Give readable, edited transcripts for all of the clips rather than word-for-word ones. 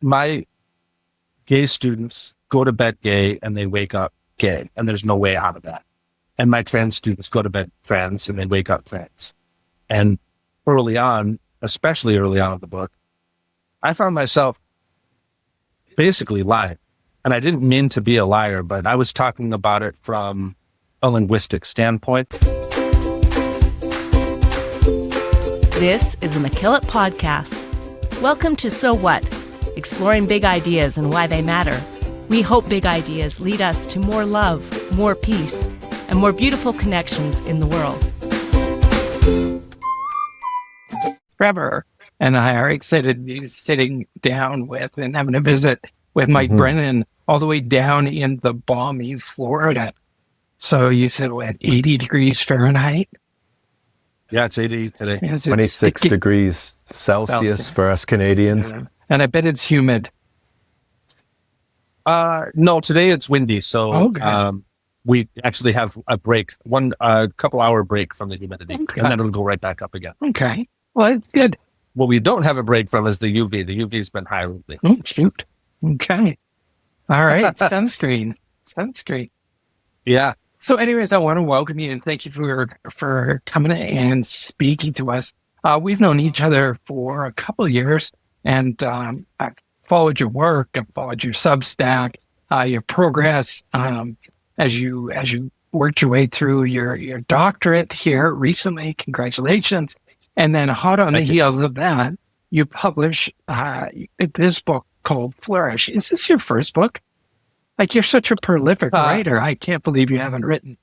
my gay students go to bed gay and they wake up gay, and there's no way out of that. And my trans students go to bed trans and they wake up trans. And early on, especially early on in the book, I found myself basically lying. And I didn't mean to be a liar, but I was talking about it from a linguistic standpoint. This is a McKillop podcast. Welcome to So What? Exploring big ideas and why they matter. We hope big ideas lead us to more love, more peace, and more beautiful connections in the world. Trevor and I are excited to be sitting down with and having a visit with Mike Brennan all the way down in the balmy Florida. So you said, what, 80 degrees Fahrenheit? Yeah, it's 80 today. 26 degrees Celsius for us Canadians. Yeah. And I bet it's humid. No, today it's windy. So we actually have a break, a couple hour break from the humidity, and then it'll go right back up again. Okay. Well, it's good. What we don't have a break from is the UV. The UV's been high lately. Oh, shoot. Okay. All right. Sunscreen. Yeah. So anyways, I want to welcome you and thank you for coming and speaking to us. We've known each other for a couple of years, and I've followed your work. I've followed your Substack, your progress as you worked your way through your doctorate here recently. Congratulations. And then hot on the heels of that, you publish this book called Flourish. Is this your first book? Like, you're such a prolific writer. I can't believe you haven't written.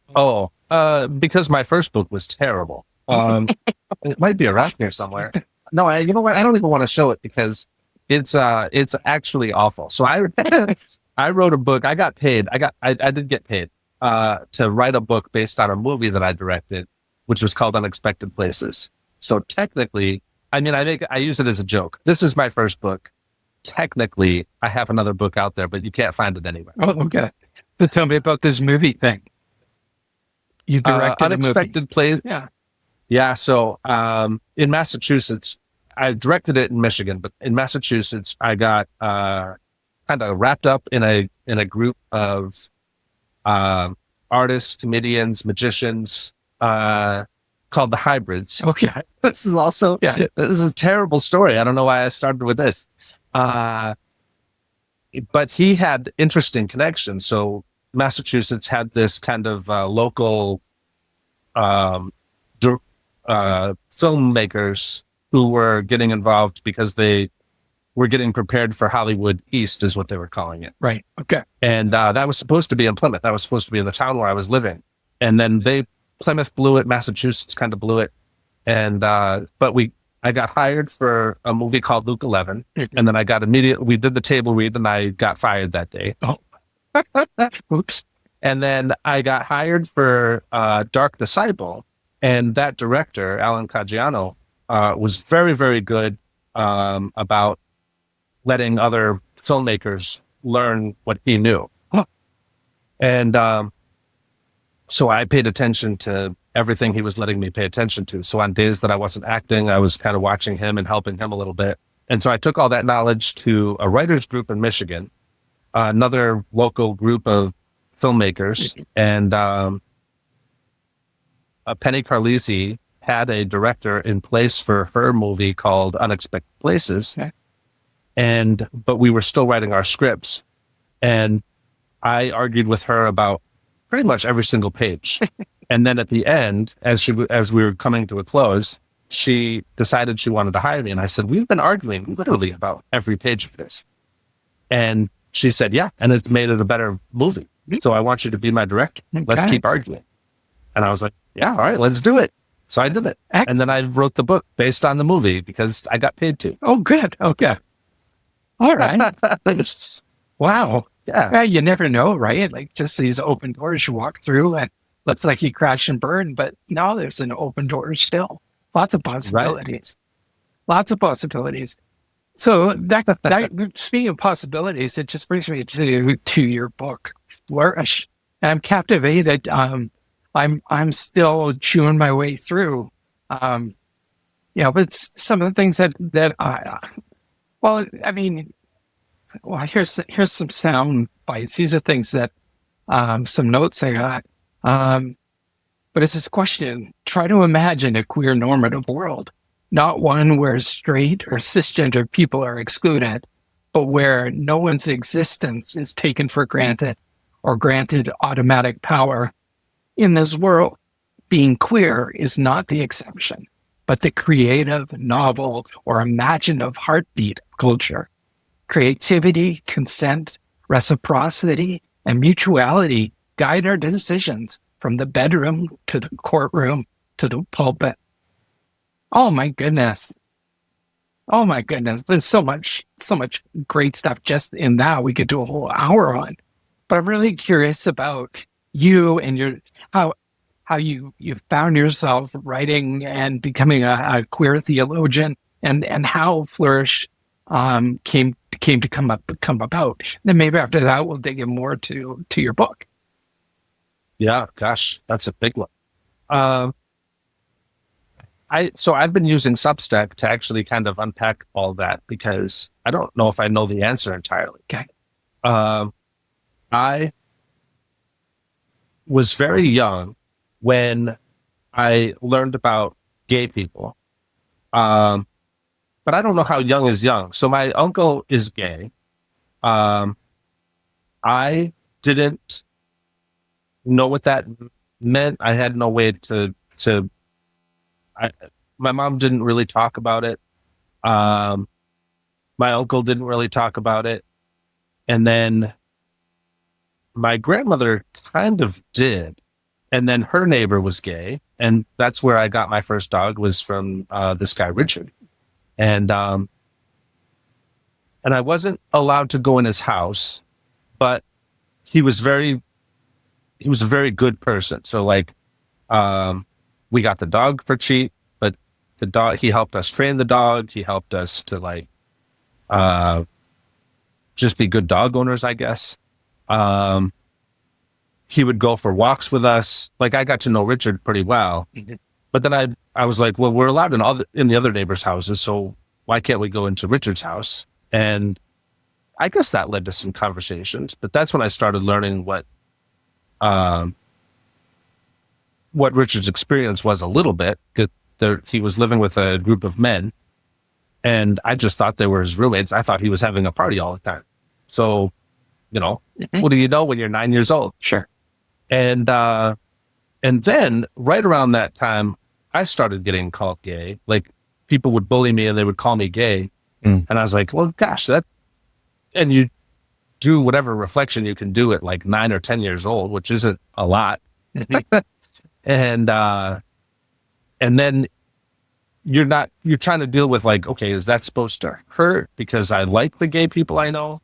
Because my first book was terrible. It might be around here somewhere. No, you know what? I don't even want to show it because it's actually awful. So I wrote a book. I got paid. I did get paid to write a book based on a movie that I directed, which was called Unexpected Places. So technically, I use it as a joke. This is my first book. Technically, I have another book out there, but you can't find it anywhere. Oh, okay. So tell me about this movie thing. You directed Unexpected Place. Yeah. Yeah. So in Massachusetts, I directed it in Michigan, but in Massachusetts, I got kind of wrapped up in a group of artists, comedians, magicians called the Hybrids. Okay. This is also this is a terrible story. I don't know why I started with this. But he had interesting connections. So Massachusetts had this kind of local filmmakers who were getting involved because they were getting prepared for Hollywood East, is what they were calling it. Right. Okay. And that was supposed to be in Plymouth. That was supposed to be in the town where I was living. And then Plymouth blew it. Massachusetts kind of blew it. And I got hired for a movie called Luke 11, and then we did the table read, and I got fired that day. Oh, oops. And then I got hired for Dark Disciple, and that director, Alan Caggiano, was very, very good about letting other filmmakers learn what he knew. Huh. And so I paid attention to everything he was letting me pay attention to. So on days that I wasn't acting, I was kind of watching him and helping him a little bit. And so I took all that knowledge to a writers group in Michigan, another local group of filmmakers, and Penny Carlisi had a director in place for her movie called Unexpected Places. Okay. But we were still writing our scripts. And I argued with her about pretty much every single page. And then at the end, as we were coming to a close, she decided she wanted to hire me. And I said, we've been arguing literally about every page of this. And she said, yeah, and it's made it a better movie. So I want you to be my director. Okay. Let's keep arguing. And I was like, yeah, all right, let's do it. So I did it. Excellent. And then I wrote the book based on the movie because I got paid to. Oh, good. Okay. All right. Wow. Yeah. You never know, right? Like, just these open doors you walk through and looks like you crash and burn, but no, there's an open door still. Lots of possibilities. Right. Lots of possibilities. So that speaking of possibilities, it just brings me to your book, Flourish. And I'm captivated. I'm still chewing my way through. But some of the things that Well, I mean, well, here's some sound bites. These are things that some notes I got. But it's this question: try to imagine a queer normative world, not one where straight or cisgender people are excluded, but where no one's existence is taken for granted or granted automatic power. In this world, being queer is not the exception, but the creative, novel, or imaginative heartbeat of culture. Creativity, consent, reciprocity, and mutuality guide our decisions from the bedroom to the courtroom to the pulpit. Oh my goodness. Oh my goodness. There's so much great stuff just in that we could do a whole hour on. But I'm really curious about you and your how you found yourself writing and becoming a queer theologian, and how Flourish came to come about. Then maybe after that we'll dig in more to your book. Yeah, gosh, that's a big one. I've been using Substack to actually kind of unpack all that, because I don't know if I know the answer entirely. Okay. I was very young when I learned about gay people. But I don't know how young is young. So my uncle is gay. I didn't know what that meant. I had no way my mom didn't really talk about it. My uncle didn't really talk about it. And then my grandmother kind of did. And then her neighbor was gay. And that's where I got my first dog, was from this guy, Richard. And I wasn't allowed to go in his house, but he was a very good person. So like, we got the dog for cheap, but the dog, he helped us train the dog. He helped us to like, just be good dog owners, I guess. He would go for walks with us. Like, I got to know Richard pretty well, but then I was like, well, we're allowed in the other neighbors' houses, so why can't we go into Richard's house? And I guess that led to some conversations, but that's when I started learning what Richard's experience was a little bit. He was living with a group of men, and I just thought they were his roommates. I thought he was having a party all the time. So, what do you know when you're 9 years old? Sure. And then right around that time, I started getting called gay. Like, people would bully me and they would call me gay. And I was like, well, gosh, and you do whatever reflection you can do at like 9 or 10 years old, which isn't a lot. And then you're trying to deal with like, okay, is that supposed to hurt because I like the gay people I know?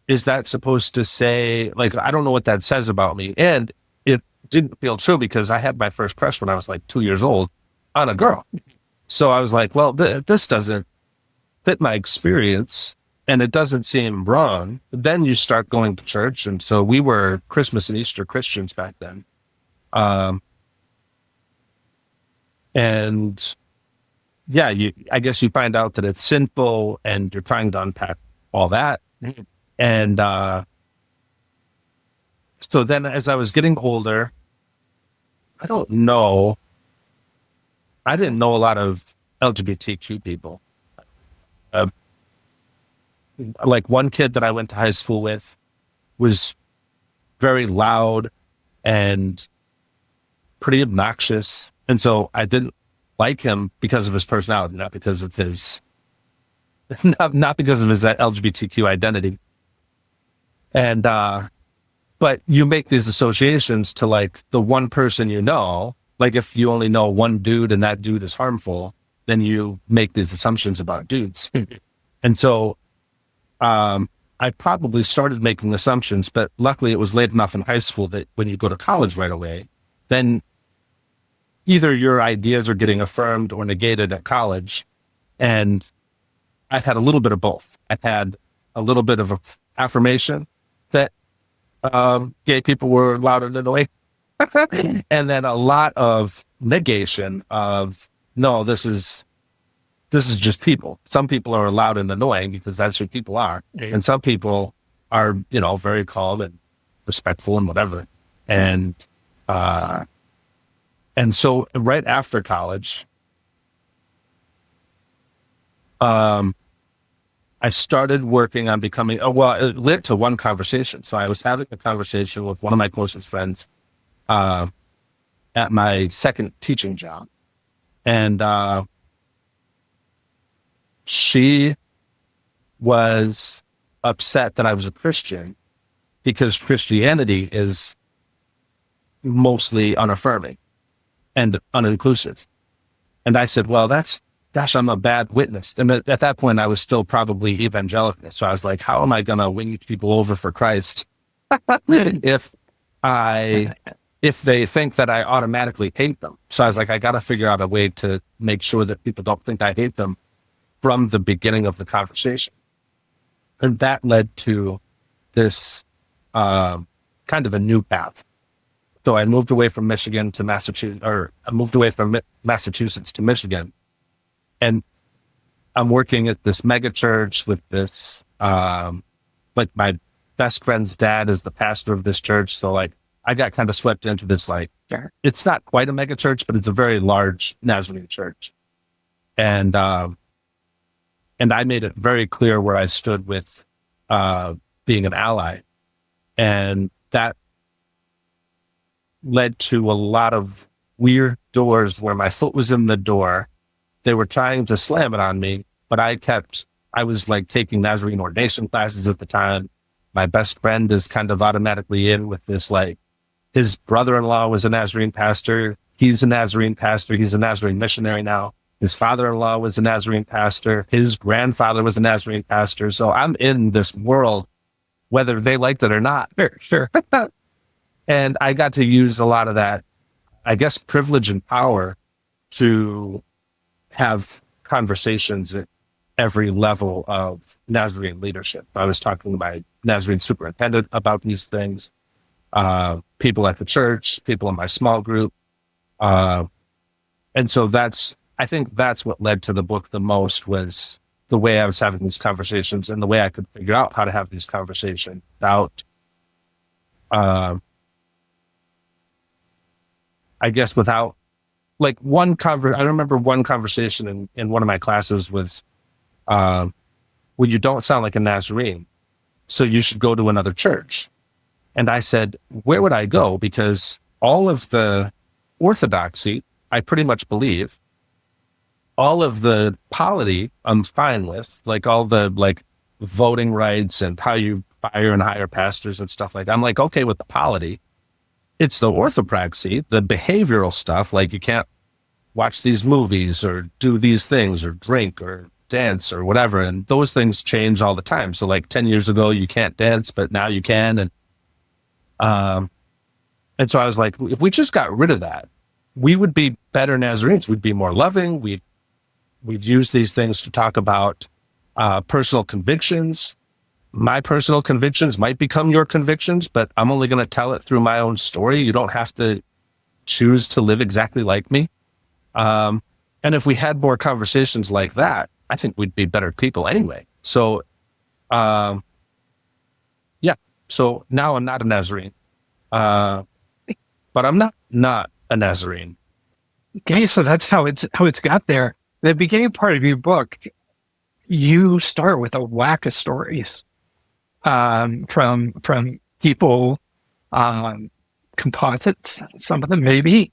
Is that supposed to say, like, I don't know what that says about me. And it didn't feel true, because I had my first crush when I was like 2 years old on a girl. So I was like, well, this doesn't fit my experience, and it doesn't seem wrong. But then you start going to church. And so we were Christmas and Easter Christians back then. And yeah, I guess you find out that it's sinful, and you're trying to unpack all that. And so then as I was getting older, I didn't know a lot of LGBTQ people. Like, one kid that I went to high school with was very loud and pretty obnoxious. And so I didn't like him because of his personality, not because of his LGBTQ identity. And, but you make these associations to like the one person you know. Like, if you only know one dude and that dude is harmful, then you make these assumptions about dudes. And so I probably started making assumptions, but luckily it was late enough in high school that when you go to college right away, then either your ideas are getting affirmed or negated at college. And I've had a little bit of both. I've had a little bit of affirmation that gay people were allowed in the way, and then a lot of negation of, no, this is this is just people. Some people are loud and annoying because that's who people are. And some people are, very calm and respectful and whatever. And so right after college, I started working on becoming, it led to one conversation. So I was having a conversation with one of my closest friends at my second teaching job. And she was upset that I was a Christian because Christianity is mostly unaffirming and uninclusive. And I said, well, I'm a bad witness. And at that point, I was still probably evangelical. So I was like, how am I going to win people over for Christ if they think that I automatically hate them? So I was like, I got to figure out a way to make sure that people don't think I hate them from the beginning of the conversation. And that led to this kind of a new path. So I moved away from Michigan to Massachusetts, or I moved away from Massachusetts to Michigan. And I'm working at this mega church with this, like my best friend's dad is the pastor of this church. So like I got kind of swept into this, it's not quite a mega church, but it's a very large Nazarene church. And I made it very clear where I stood with being an ally. And that led to a lot of weird doors where my foot was in the door. They were trying to slam it on me, but I was like taking Nazarene ordination classes at the time. My best friend is kind of automatically in with this, like his brother-in-law was a Nazarene pastor. He's a Nazarene pastor. He's a Nazarene missionary now. His father-in-law was a Nazarene pastor. His grandfather was a Nazarene pastor. So I'm in this world, whether they liked it or not. Sure. And I got to use a lot of that, I guess, privilege and power to have conversations at every level of Nazarene leadership. I was talking to my Nazarene superintendent about these things, people at the church, people in my small group. And so I think that's what led to the book the most, was the way I was having these conversations and the way I could figure out how to have these conversations without, I guess without, like I remember one conversation in one of my classes was, well, you don't sound like a Nazarene, so you should go to another church. And I said, where would I go? Because all of the orthodoxy, I pretty much believe. All of the polity, I'm fine with, like all the like voting rights and how you fire and hire pastors and stuff like that. I'm like, okay with the polity. It's the orthopraxy, the behavioral stuff, like you can't watch these movies or do these things or drink or dance or whatever. And those things change all the time. So like 10 years ago, you can't dance, but now you can. And so I was like, if we just got rid of that, we would be better Nazarenes. We'd be more loving. We'd use these things to talk about personal convictions. My personal convictions might become your convictions, but I'm only going to tell it through my own story. You don't have to choose to live exactly like me. And if we had more conversations like that, I think we'd be better people anyway. So, yeah. So now I'm not a Nazarene, but I'm not a Nazarene. Okay, so that's how it's got there. The beginning part of your book, you start with a whack of stories from people, composites, some of them maybe.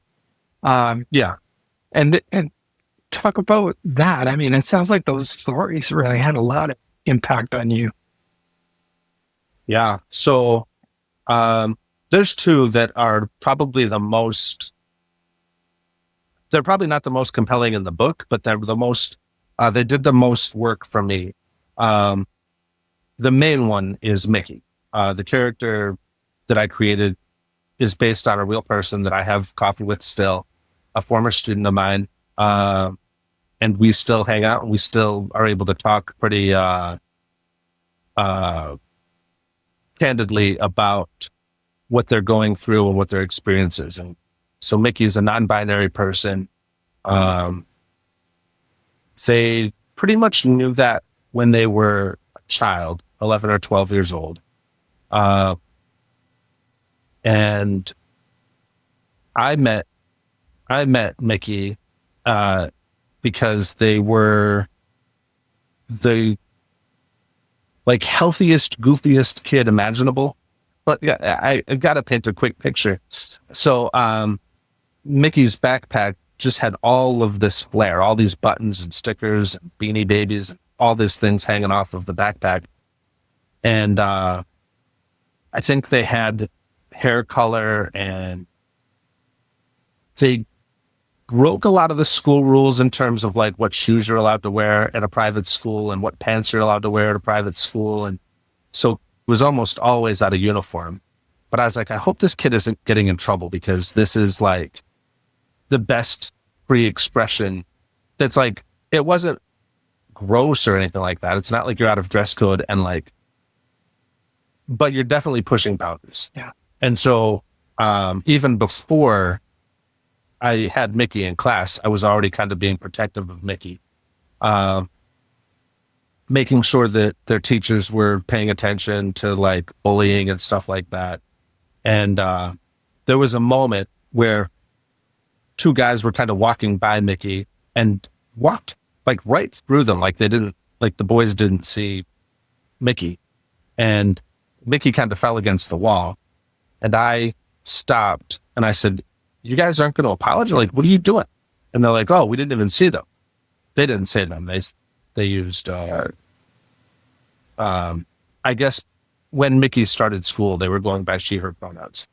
Yeah. And talk about that. I mean, it sounds like those stories really had a lot of impact on you. Yeah. So there's two that are probably they're probably not the most compelling in the book, but they're the most, they did the most work for me. The main one is Mickey. The character that I created is based on a real person that I have coffee with still, a former student of mine. And we still hang out and we still are able to talk pretty candidly about what they're going through and what their experiences. And so Mickey is a non-binary person. they pretty much knew that when they were a child, 11 or 12 years old. And I met Mickey because they were the like healthiest, goofiest kid imaginable. But yeah, I've got to paint a quick picture. So Mickey's backpack just had all of this flair, all these buttons and stickers, and Beanie Babies, all these things hanging off of the backpack. And I think they had hair color, and they broke a lot of the school rules in terms of like what shoes you're allowed to wear at a private school and what pants you're allowed to wear at a private school. And so it was almost always out of uniform. But I was like, I hope this kid isn't getting in trouble, because this is like the best free expression. That's like, it wasn't gross or anything like that. It's not like you're out of dress code and like, but you're definitely pushing boundaries. Yeah. And so even before I had Mickey in class, I was already kind of being protective of Mickey, making sure that their teachers were paying attention to like bullying and stuff like that. And there was a moment where two guys were kind of walking by Mickey and walked like right through them. Like they didn't, like the boys didn't see Mickey, and Mickey kind of fell against the wall, and I stopped and I said, "You guys aren't going to apologize? Like, what are you doing?" And they're like, "Oh, we didn't even see them." They didn't see them. They used, I guess when Mickey started school, they were going by she, her pronouns,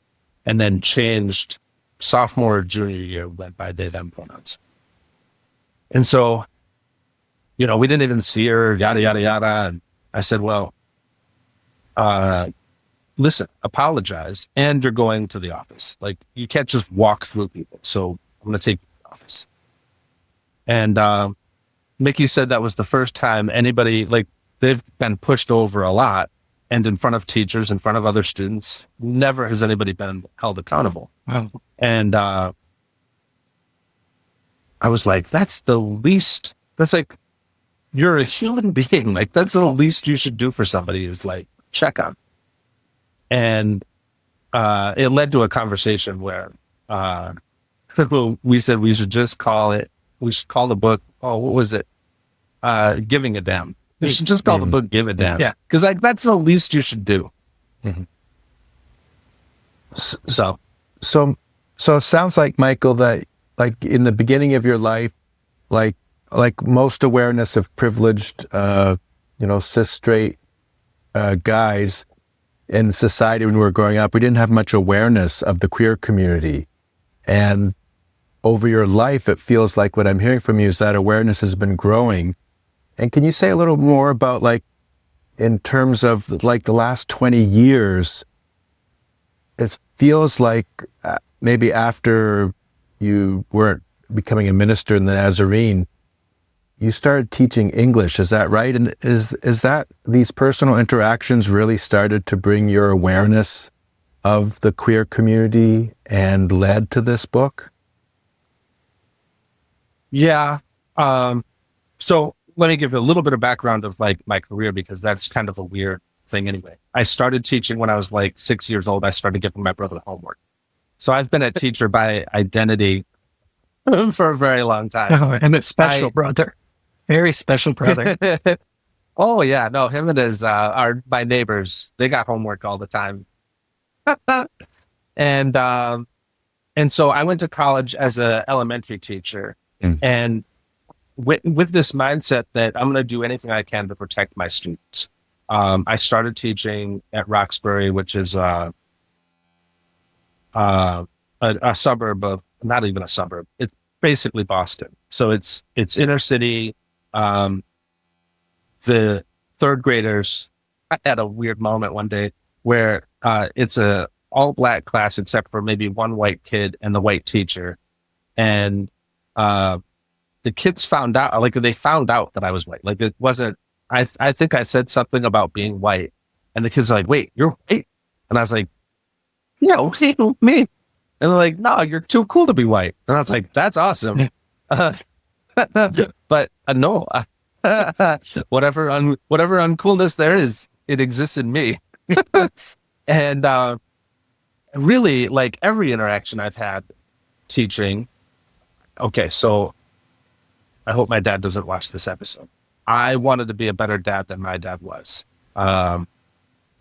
and then changed sophomore or junior year, went by they, them pronouns. And so, you know, we didn't even see her, yada, yada, yada. And I said, well, listen, apologize, and you're going to the office. Like, you can't just walk through people. So I'm going to take you to the office. And Mickey said that was the first time anybody, like, they've been pushed over a lot, and in front of teachers, in front of other students. Never has anybody been held accountable. Wow. And I was like, that's the least, that's like, you're a human being. Like, that's the least you should do for somebody, is like, check on. And it led to a conversation where we said we should just call it, we should call the book, oh, what was it? Giving a Damn. You should just call the book Give a Damn. Yeah. Because like, that's the least you should do. Mm-hmm. So it sounds like, Michael, that like in the beginning of your life, like most awareness of privileged, cis straight guys in society when we were growing up, we didn't have much awareness of the queer community. And over your life, it feels like what I'm hearing from you is that awareness has been growing. And can you say a little more about, like, in terms of like the last 20 years, it feels like maybe after you weren't becoming a minister in the Nazarene, you started teaching English. Is that right? And is that these personal interactions really started to bring your awareness of the queer community and led to this book? Yeah. So let me give you a little bit of background of like my career, because that's kind of a weird thing anyway. I started teaching when I was like 6 years old. I started giving my brother homework. So I've been a teacher by identity for a very long time. Oh, and a special brother. Very special brother. Oh yeah, no, him and his are my neighbors. They got homework all the time. And so I went to college as an elementary teacher, and with this mindset that I'm going to do anything I can to protect my students. I started teaching at Roxbury, which is a suburb of, not even a suburb. It's basically Boston. So it's inner city. The third graders, I had a weird moment one day where it's a all black class except for maybe one white kid and the white teacher. And the kids found out, like they found out that I was white. Like it wasn't, I think I said something about being white, and the kids are like, wait, you're white? And I was like, yeah, what do you mean? And they're like, no, you're too cool to be white. And I was like, that's awesome. But no, whatever uncoolness there is, it exists in me. And really, like every interaction I've had teaching. Okay, so I hope my dad doesn't watch this episode. I wanted to be a better dad than my dad was.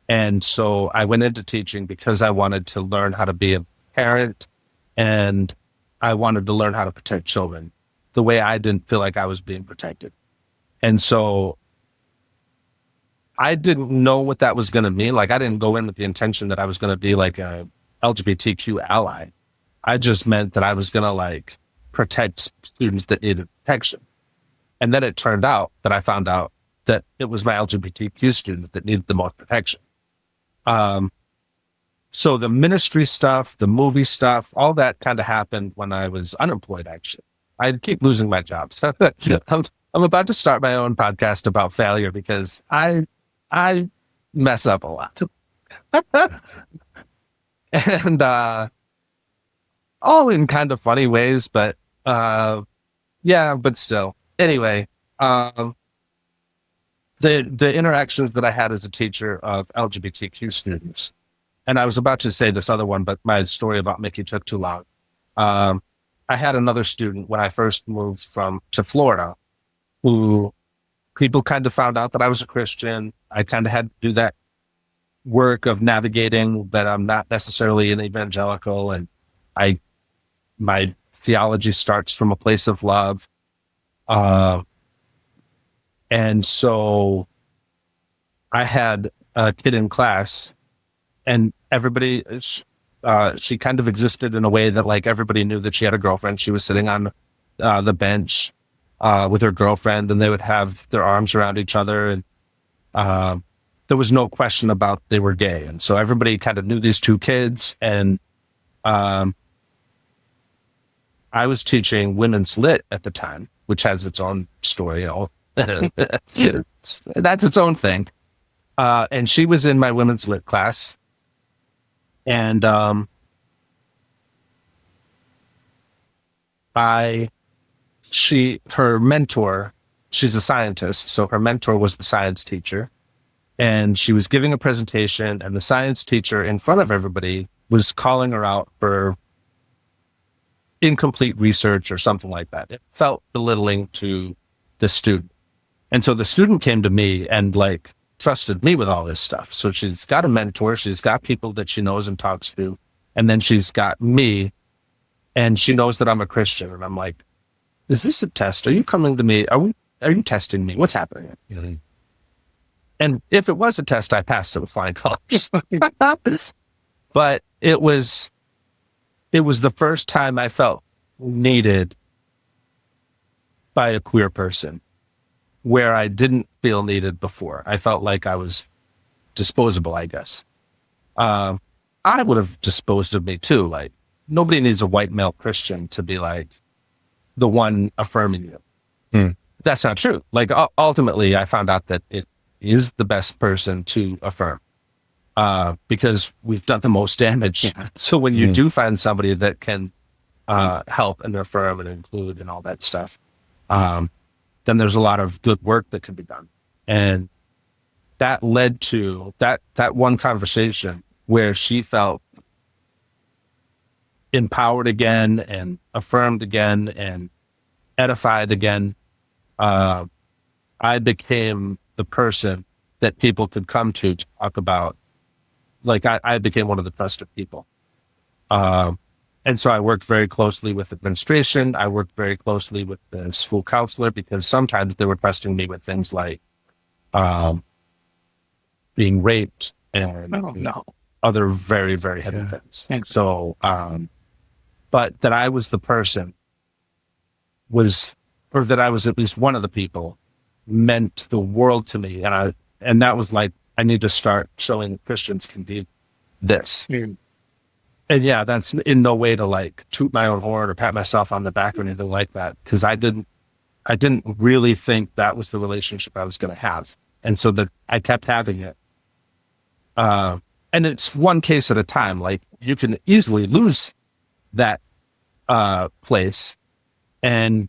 And so I went into teaching because I wanted to learn how to be a parent, and I wanted to learn how to protect children the way I didn't feel like I was being protected. And so I didn't know what that was going to mean. Like, I didn't go in with the intention that I was going to be like a LGBTQ ally. I just meant that I was going to like protect students that needed protection. And then it turned out that I found out that it was my LGBTQ students that needed the most protection. So the ministry stuff, the movie stuff, all that kind of happened when I was unemployed, actually. I keep losing my jobs. I'm about to start my own podcast about failure because I mess up a lot. And all in kind of funny ways, but yeah, but still. Anyway, the interactions that I had as a teacher of LGBTQ students, and I was about to say this other one, but my story about Mickey took too long. I had another student when I first moved to Florida, who people kind of found out that I was a Christian. I kind of had to do that work of navigating that I'm not necessarily an evangelical, and my theology starts from a place of love. And so I had a kid in class, and everybody, she kind of existed in a way that like everybody knew that she had a girlfriend. She was sitting on the bench with her girlfriend, and they would have their arms around each other, and there was no question about they were gay. And so everybody kind of knew these two kids. And I was teaching women's lit at the time, which has its own story. That's its own thing. And she was in my women's lit class. And her mentor, she's a scientist, so her mentor was the science teacher. And she was giving a presentation, and the science teacher in front of everybody was calling her out for incomplete research or something like that. It felt belittling to the student. And so the student came to me and like trusted me with all this stuff. So she's got a mentor, she's got people that she knows and talks to, and then she's got me, and she knows that I'm a Christian. And I'm like, is this a test? Are you coming to me? Are you testing me? What's happening? Mm-hmm. And if it was a test, I passed it with flying colors. But it was the first time I felt needed by a queer person, where I didn't feel needed before. I felt like I was disposable, I guess. I would have disposed of me too. Like, nobody needs a white male Christian to be like the one affirming you. Mm. That's not true. Like, ultimately, I found out that it is the best person to affirm, because we've done the most damage. Yeah. So when you do find somebody that can help and affirm and include and all that stuff, then there's a lot of good work that can be done. And that led to that one conversation where she felt empowered again and affirmed again and edified again. I became the person that people could come to talk about. Like, I became one of the trusted people. And so I worked very closely with administration. I worked very closely with the school counselor, because sometimes they were trusting me with things like being raped and other very, very heavy things. And so, but that I was the person or that I was at least one of the people, meant the world to me. And that was like, I need to start showing Christians can be this. Mm. And yeah, that's in no way to like toot my own horn or pat myself on the back or anything like that, because I didn't really think that was the relationship I was going to have. And so that I kept having it. And it's one case at a time. Like, you can easily lose that place, and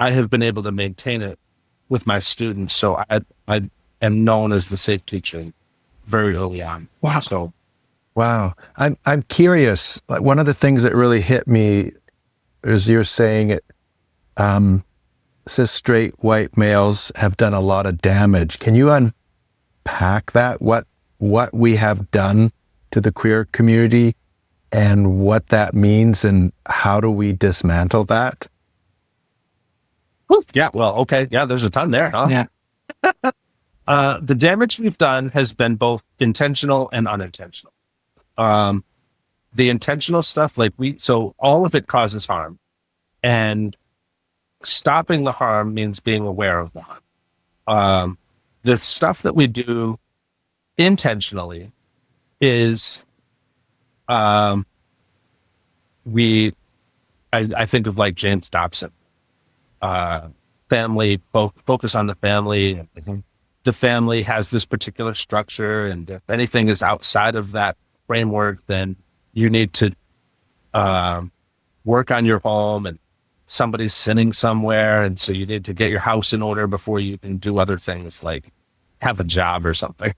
I have been able to maintain it with my students. So I am known as the safe teacher very early on. Wow. So, Wow. I'm curious. Like, one of the things that really hit me is you're saying it, cis straight white males have done a lot of damage. Can you unpack that? What we have done to the queer community and what that means, and how do we dismantle that? yeah, well, okay. Yeah, there's a ton there, huh? Yeah. The damage we've done has been both intentional and unintentional. The intentional stuff, so all of it causes harm, and stopping the harm means being aware of the harm. The stuff that we do intentionally is, I think of like James Dobson, family, focus on the family. The family has this particular structure, and if anything is outside of that framework, then you need to work on your home, and somebody's sinning somewhere, and so you need to get your house in order before you can do other things like have a job or something.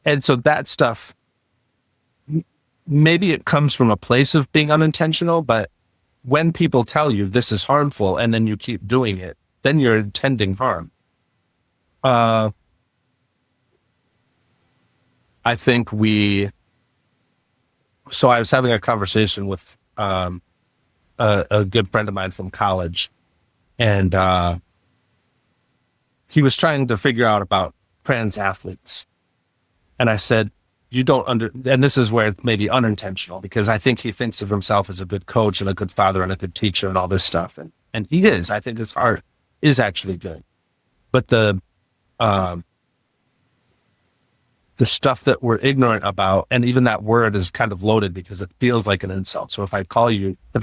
And so that stuff, maybe it comes from a place of being unintentional, but when people tell you this is harmful and then you keep doing it, then you're intending harm. I think so I was having a conversation with a good friend of mine from college, and he was trying to figure out about trans athletes. And I said, you don't and this is where it may be unintentional, because I think he thinks of himself as a good coach and a good father and a good teacher and all this stuff. And he is. I think his art is actually good. But the stuff that we're ignorant about, and even that word is kind of loaded because it feels like an insult. So if I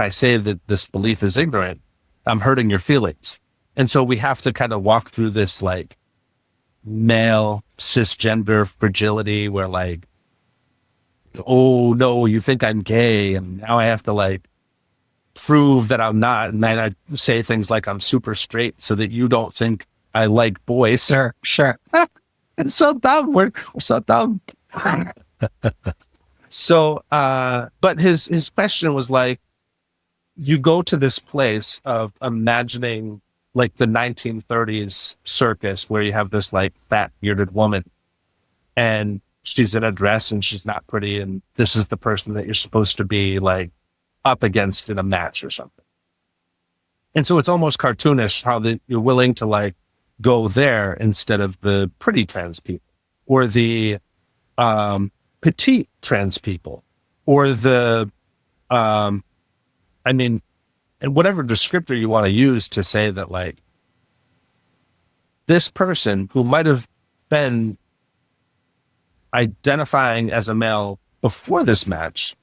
say that this belief is ignorant, I'm hurting your feelings. And so we have to kind of walk through this like male cisgender fragility where like, oh no, you think I'm gay, and now I have to like prove that I'm not. And then I say things like I'm super straight so that you don't think I like boys. Sure. It's so dumb. We're so dumb. So, but his question was like, you go to this place of imagining like the 1930s circus where you have this like fat bearded woman, and she's in a dress and she's not pretty, and this is the person that you're supposed to be like up against in a match or something. And so it's almost cartoonish how you're willing to like go there instead of the pretty trans people, or the petite trans people, or the and whatever descriptor you want to use to say that like this person who might have been identifying as a male before this match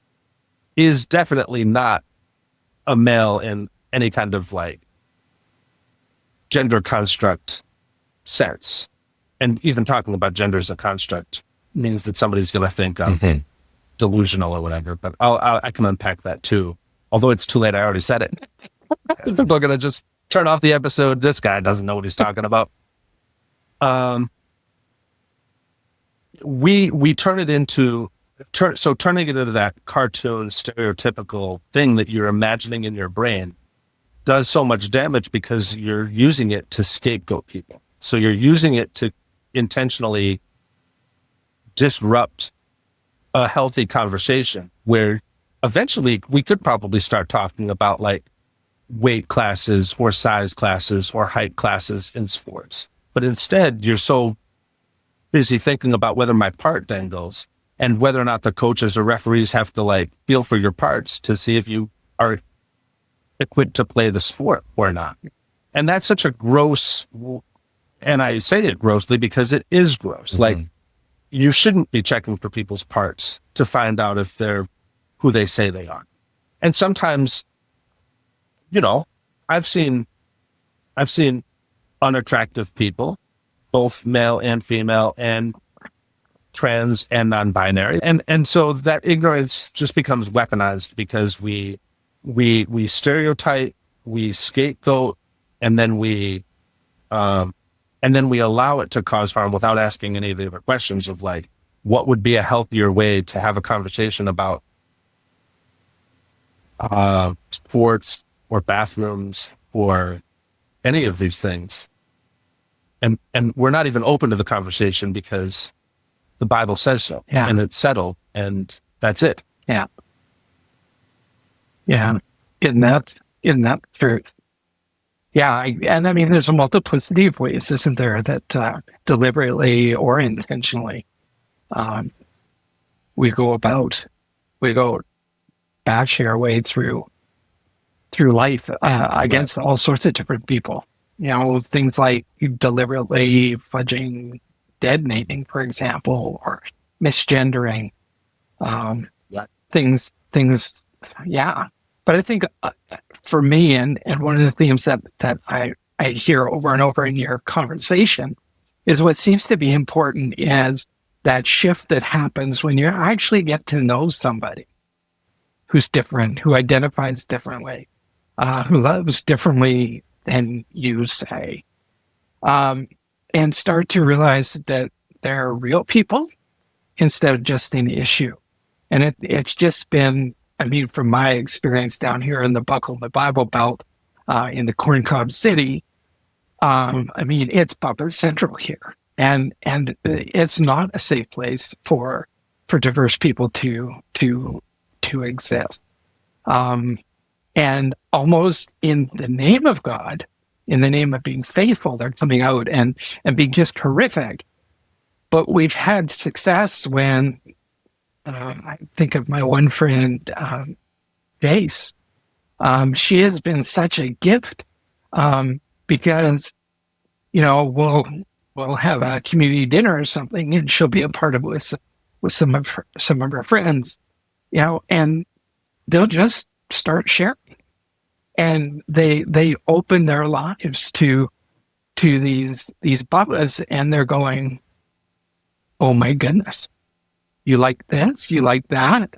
is definitely not a male in any kind of like gender construct sense. And even talking about gender as a construct means that somebody's going to think I'm delusional or whatever, but I can unpack that too. Although it's too late, I already said it. People are going to just turn off the episode. This guy doesn't know what he's talking about. We turn it into, turning it into that cartoon stereotypical thing that you're imagining in your brain does so much damage because you're using it to scapegoat people. So you're using it to intentionally disrupt a healthy conversation where eventually we could probably start talking about like weight classes or size classes or height classes in sports. But instead, you're so busy thinking about whether my part dangles and whether or not the coaches or referees have to like feel for your parts to see if you are equipped to play the sport or not. And that's such a gross, and I say it grossly because it is gross. Like, you shouldn't be checking for people's parts to find out if they're who they say they are. And sometimes, you know, I've seen unattractive people, both male and female and trans and non-binary. And so that ignorance just becomes weaponized because we stereotype we scapegoat, and then we allow it to cause harm without asking any of the other questions of like, what would be a healthier way to have a conversation about sports or bathrooms or any of these things. And we're not even open to the conversation because the Bible says so. Yeah. And it's settled, and that's it. Yeah. Yeah. In that truth. Yeah. I mean, there's a multiplicity of ways, isn't there, that deliberately or intentionally we go bashing our way through life against all sorts of different people. You know, things like deliberately fudging dead naming, for example, or misgendering, things. Yeah. But I think for me, and one of the themes that I hear over and over in your conversation is what seems to be important is that shift that happens when you actually get to know somebody who's different, who identifies differently, who loves differently than you say, and start to realize that they're real people instead of just an issue. And it's just been, I mean, from my experience down here in the Buckle the Bible Belt, in the Corncob City, I mean, it's Papa Central here. And it's not a safe place for diverse people to exist. And almost in the name of God, in the name of being faithful, they're coming out and being just horrific. But we've had success when, I think of my one friend, Jace. She has been such a gift, because, you know, we'll have a community dinner or something, and she'll be a part of it with some of her friends, you know, and they'll just start sharing, and they open their lives to these Bubbas, and they're going, oh my goodness, you like this, you like that,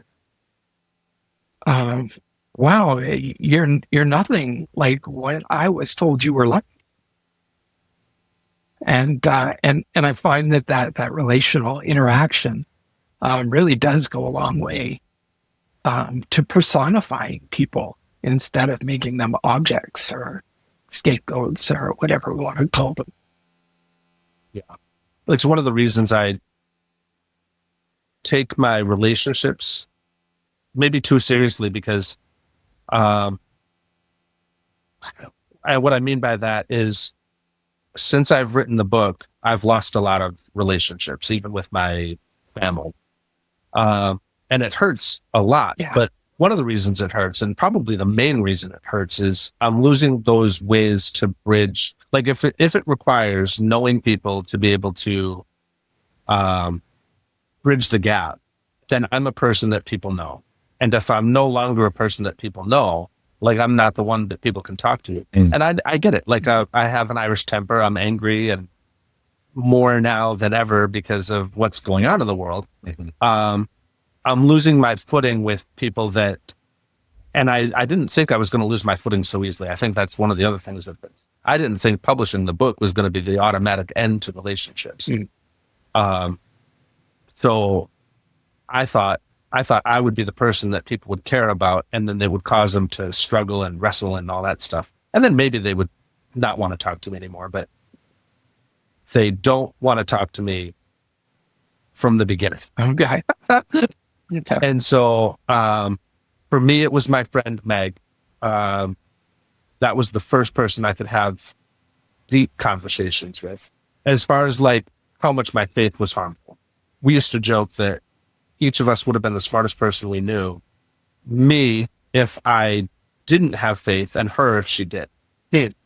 wow, you're nothing like what I was told you were like. And I find that relational interaction really does go a long way to personifying people instead of making them objects or scapegoats or whatever we want to call them. Yeah. It's one of the reasons I take my relationships maybe too seriously, because what I mean by that is, since I've written the book, I've lost a lot of relationships, even with my family. And it hurts a lot. Yeah. But one of the reasons it hurts, and probably the main reason it hurts, is I'm losing those ways to bridge. Like if it requires knowing people to be able to bridge the gap, then I'm a person that people know. And if I'm no longer a person that people know, like I'm not the one that people can talk to. And I get it. Like I have an Irish temper. I'm angry, and more now than ever because of what's going on in the world. I'm losing my footing with people that, and I didn't think I was going to lose my footing so easily. I think that's one of the other things that I didn't think publishing the book was going to be the automatic end to relationships. So I thought I would be the person that people would care about, and then they would cause them to struggle and wrestle and all that stuff. And then maybe they would not want to talk to me anymore, but they don't want to talk to me from the beginning. Okay. And so for me, it was my friend Meg. That was the first person I could have deep conversations with. As far as like how much my faith was harmful, we used to joke that each of us would have been the smartest person we knew. Me, if I didn't have faith, and her if she did.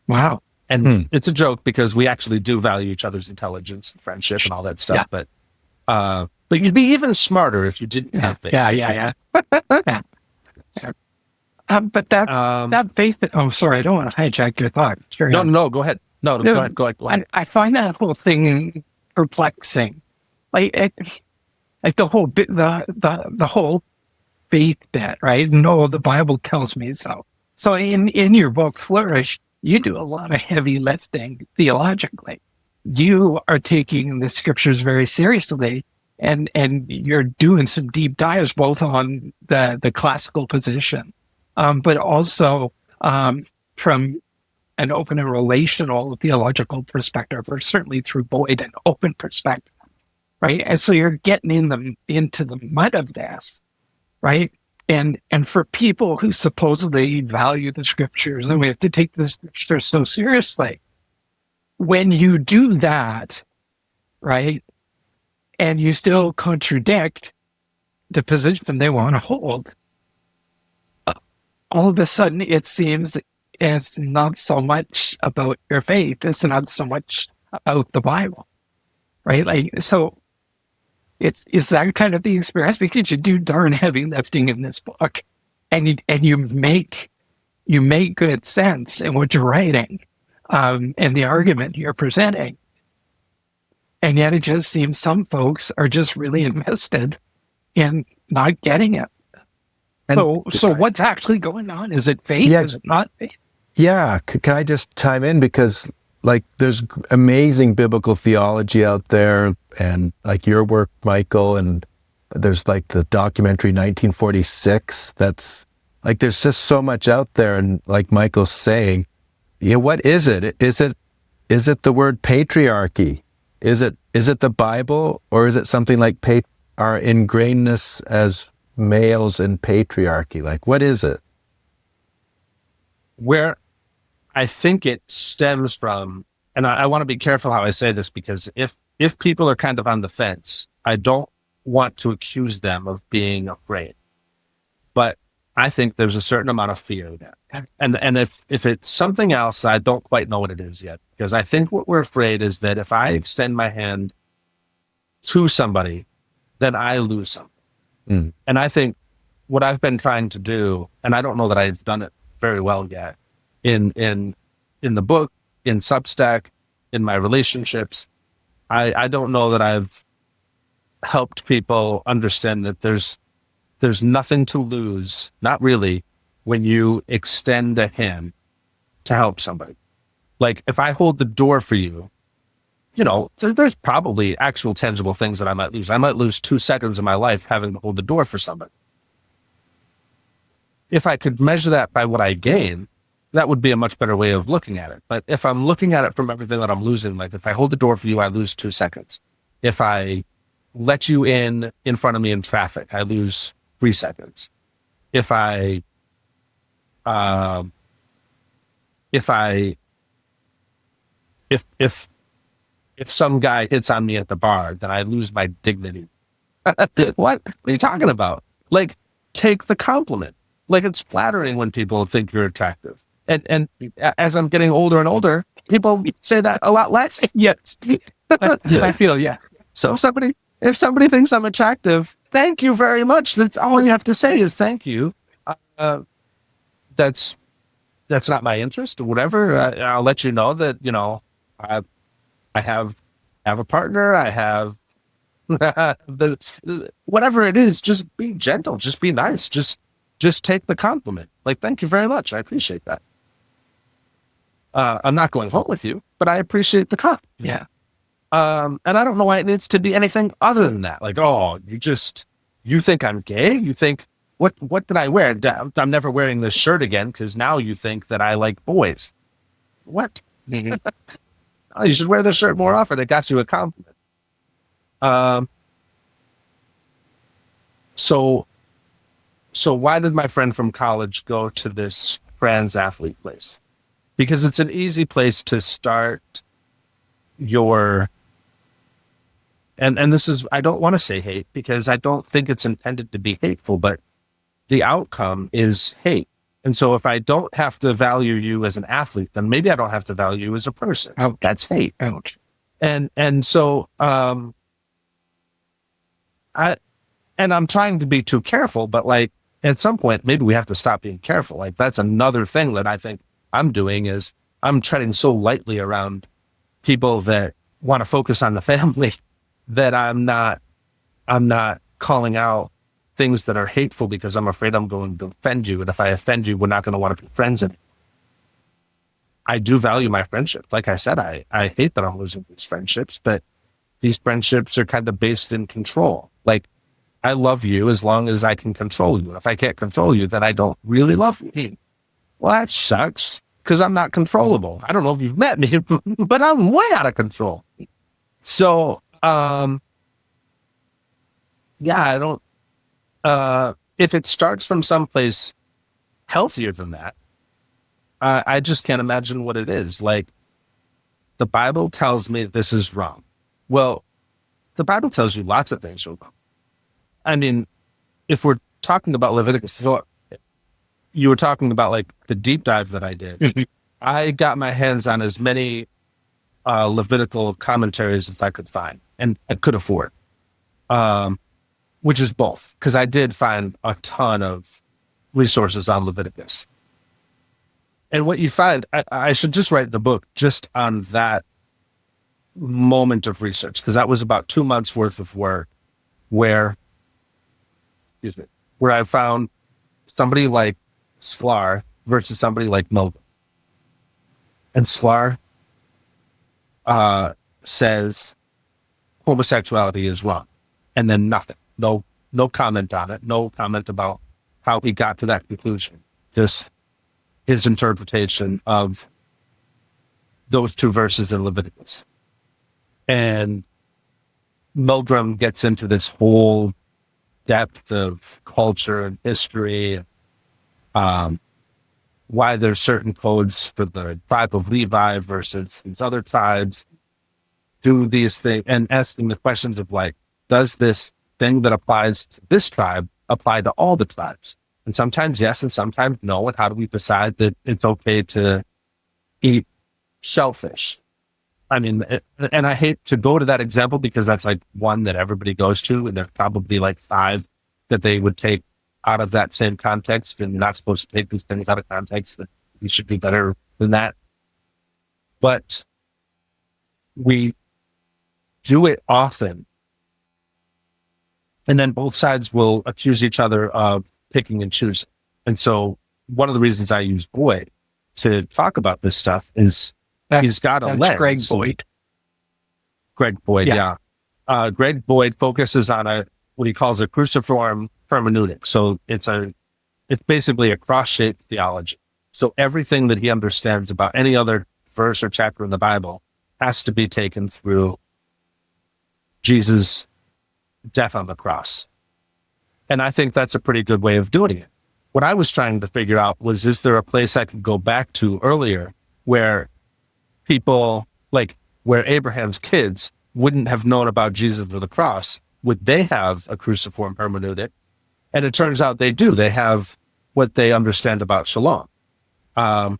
Wow. And it's a joke because we actually do value each other's intelligence and friendship and all that stuff. Yeah. But you'd be even smarter if you didn't have faith. Yeah. Yeah. But that faith that, oh, sorry, I don't want to hijack your thought. No, go ahead. No, go ahead. I find that whole thing perplexing. Like the whole bit, the whole faith bit, right? No, the Bible tells me so. So in your book, Flourish, you do a lot of heavy lifting theologically. You are taking the scriptures very seriously, and you're doing some deep dives both on the classical position, but also from an open and relational theological perspective, or certainly through Boyd, an open perspective, right? And so you're getting into the mud of this, right? And for people who supposedly value the scriptures, and we have to take the scriptures so seriously, when you do that, right, and you still contradict the position they want to hold, all of a sudden it seems it's not so much about your faith, it's not so much about the Bible, right? Like, so is that kind of the experience? Because you do darn heavy lifting in this book, and you make good sense in what you're writing, and the argument you're presenting, and yet it just seems some folks are just really invested in not getting it. And so what's actually going on? Is it faith? Yeah. Is it not faith? Yeah. Can I just chime in? Because like there's amazing biblical theology out there, and like your work, Michael, and there's like the documentary 1946. That's like, there's just so much out there. And like Michael's saying, yeah, what is it? Is it the word patriarchy? Is it the Bible, or is it something like our ingrainedness as males in patriarchy? Like, what is it? Where I think it stems from, and I want to be careful how I say this, because if people are kind of on the fence, I don't want to accuse them of being afraid. But I think there's a certain amount of fear there. And if it's something else, I don't quite know what it is yet. Because I think what we're afraid is that if I extend my hand to somebody, then I lose something. Mm. And I think what I've been trying to do, and I don't know that I've done it very well yet, in the book, in Substack, in my relationships, I don't know that I've helped people understand that there's nothing to lose, not really, when you extend a hand to help somebody. Like, if I hold the door for you, you know, there's probably actual tangible things that I might lose. I might lose 2 seconds of my life having to hold the door for somebody. If I could measure that by what I gain, that would be a much better way of looking at it. But if I'm looking at it from everything that I'm losing, like if I hold the door for you, I lose 2 seconds. If I let you in front of me in traffic, I lose 3 seconds. If some guy hits on me at the bar, then I lose my dignity. What are you talking about? Like, take the compliment. Like, it's flattering when people think you're attractive. And as I'm getting older and older, people say that a lot less. Yes. I feel, yeah. So if somebody thinks I'm attractive, thank you very much. That's all you have to say is thank you. That's not my interest or whatever. I'll let you know that, you know, I have a partner. I have whatever it is. Just be gentle. Just be nice. Just take the compliment. Like, thank you very much. I appreciate that. I'm not going home with you, but I appreciate the compliment. Yeah. And I don't know why it needs to be anything other than that. Like, oh, you think I'm gay? You think, what did I wear? I'm never wearing this shirt again because now you think that I like boys. What? Oh, you should wear this shirt more often. It got you a compliment. So why did my friend from college go to this trans athlete place? Because it's an easy place to start your, and this is, I don't want to say hate because I don't think it's intended to be hateful, but the outcome is hate. And so if I don't have to value you as an athlete, then maybe I don't have to value you as a person. Ouch. That's hate. Ouch. And so, I'm trying to be too careful, but like at some point, maybe we have to stop being careful. Like that's another thing that I think I'm doing is I'm treading so lightly around people that want to focus on the family that I'm not calling out things that are hateful because I'm afraid I'm going to offend you. And if I offend you, we're not going to want to be friends anymore. I do value my friendship. Like I said, I hate that I'm losing these friendships, but these friendships are kind of based in control. Like, I love you as long as I can control you. If I can't control you, then I don't really love you. Well, that sucks because I'm not controllable. I don't know if you've met me, but I'm way out of control. So, yeah, I don't, if it starts from someplace healthier than that, I just can't imagine what it is. Like, the Bible tells me this is wrong. Well, the Bible tells you lots of things are wrong. I mean, if we're talking about Leviticus, so you were talking about like the deep dive that I did. I got my hands on as many Levitical commentaries as I could find and I could afford, which is both, because I did find a ton of resources on Leviticus. And what you find, I should just write the book just on that moment of research, because that was about 2 months worth of work where I found somebody like Sklar versus somebody like Milgram. And Sklar says homosexuality is wrong. And then nothing. No comment on it. No comment about how he got to that conclusion. Just his interpretation of those two verses in Leviticus. And Milgram gets into this whole depth of culture and history, why there's certain codes for the tribe of Levi versus these other tribes, do these things, and asking the questions of like, does this thing that applies to this tribe apply to all the tribes? And sometimes yes, and sometimes no. And how do we decide that it's okay to eat shellfish? I mean, and I hate to go to that example because that's like one that everybody goes to, and there's probably like 5 that they would take out of that same context, and not supposed to take these things out of context, that we should be better than that. But we do it often. And then both sides will accuse each other of picking and choosing. And so one of the reasons I use Boyd to talk about this stuff is he's got a lens. Greg Boyd. Greg Boyd, yeah. Greg Boyd focuses on what he calls a cruciform hermeneutic. So it's basically a cross-shaped theology. So everything that he understands about any other verse or chapter in the Bible has to be taken through Jesus' death on the cross. And I think that's a pretty good way of doing it. What I was trying to figure out was, is there a place I could go back to earlier where people, like where Abraham's kids wouldn't have known about Jesus or the cross? Would they have a cruciform hermeneutic? And it turns out they do. They have what they understand about shalom. And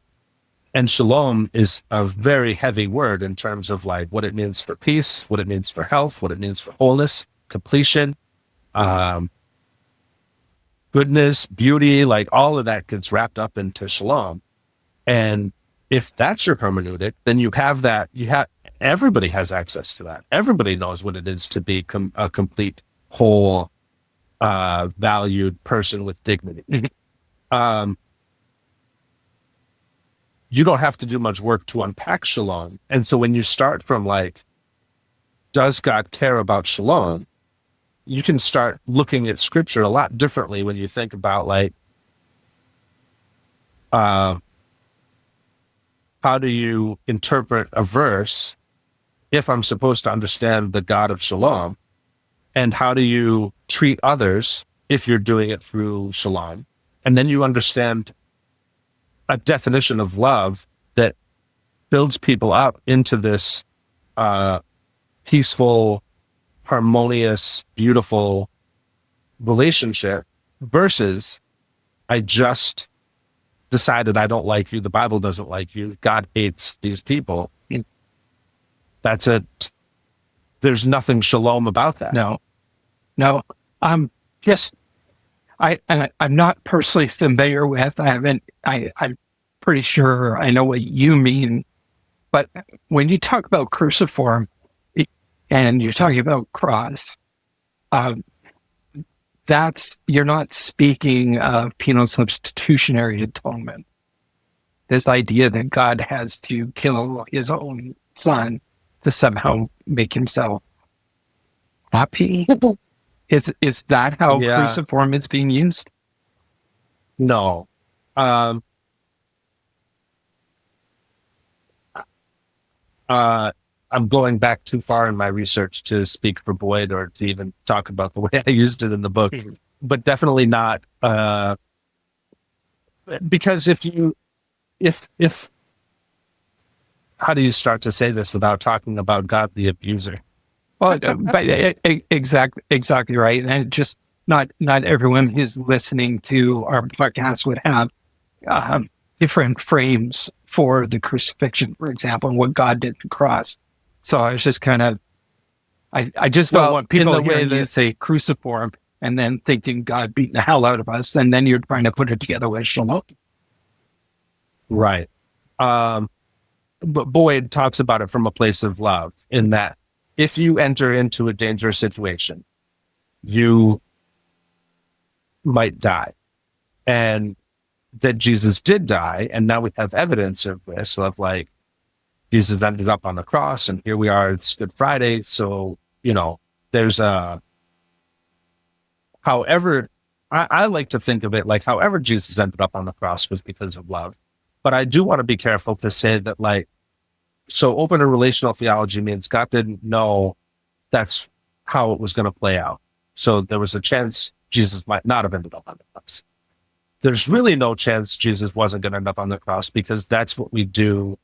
shalom is a very heavy word in terms of like what it means for peace, what it means for health, what it means for wholeness, completion, goodness, beauty, like all of that gets wrapped up into shalom. And if that's your hermeneutic, then you have that, everybody has access to that. Everybody knows what it is to be a complete, whole, valued person with dignity. You don't have to do much work to unpack shalom. And so when you start from like, does God care about shalom? You can start looking at scripture a lot differently when you think about like, how do you interpret a verse if I'm supposed to understand the God of shalom? And how do you treat others if you're doing it through shalom? And then you understand a definition of love that builds people up into this peaceful, harmonious, beautiful relationship versus I just decided I don't like you. The Bible doesn't like you. God hates these people. That's it. There's nothing shalom about that. No. I'm not personally familiar with, I'm pretty sure I know what you mean. But when you talk about cruciform and you're talking about cross, you're not speaking of penal substitutionary atonement. This idea that God has to kill his own son to somehow make himself happy. Is that how Yeah. cruciform is being used? No. I'm going back too far in my research to speak for Boyd or to even talk about the way I used it in the book, but definitely not. Because if how do you start to say this without talking about God the abuser? Well, exactly right. And just not everyone who's listening to our podcast would have different frames for the crucifixion, for example, and what God did at the cross. So I was just kind of, I just don't want people in the way hearing you say cruciform and then thinking God beat the hell out of us, and then you're trying to put it together with shalom. Right. But Boyd talks about it from a place of love, in that if you enter into a dangerous situation, you might die. And that Jesus did die, and now we have evidence of this, of like, Jesus ended up on the cross, and here we are, it's Good Friday, so, there's however, I like to think of it like however Jesus ended up on the cross was because of love. But I do want to be careful to say that, like, so open and relational theology means God didn't know that's how it was going to play out. So there was a chance Jesus might not have ended up on the cross. There's really no chance Jesus wasn't going to end up on the cross, because that's what we do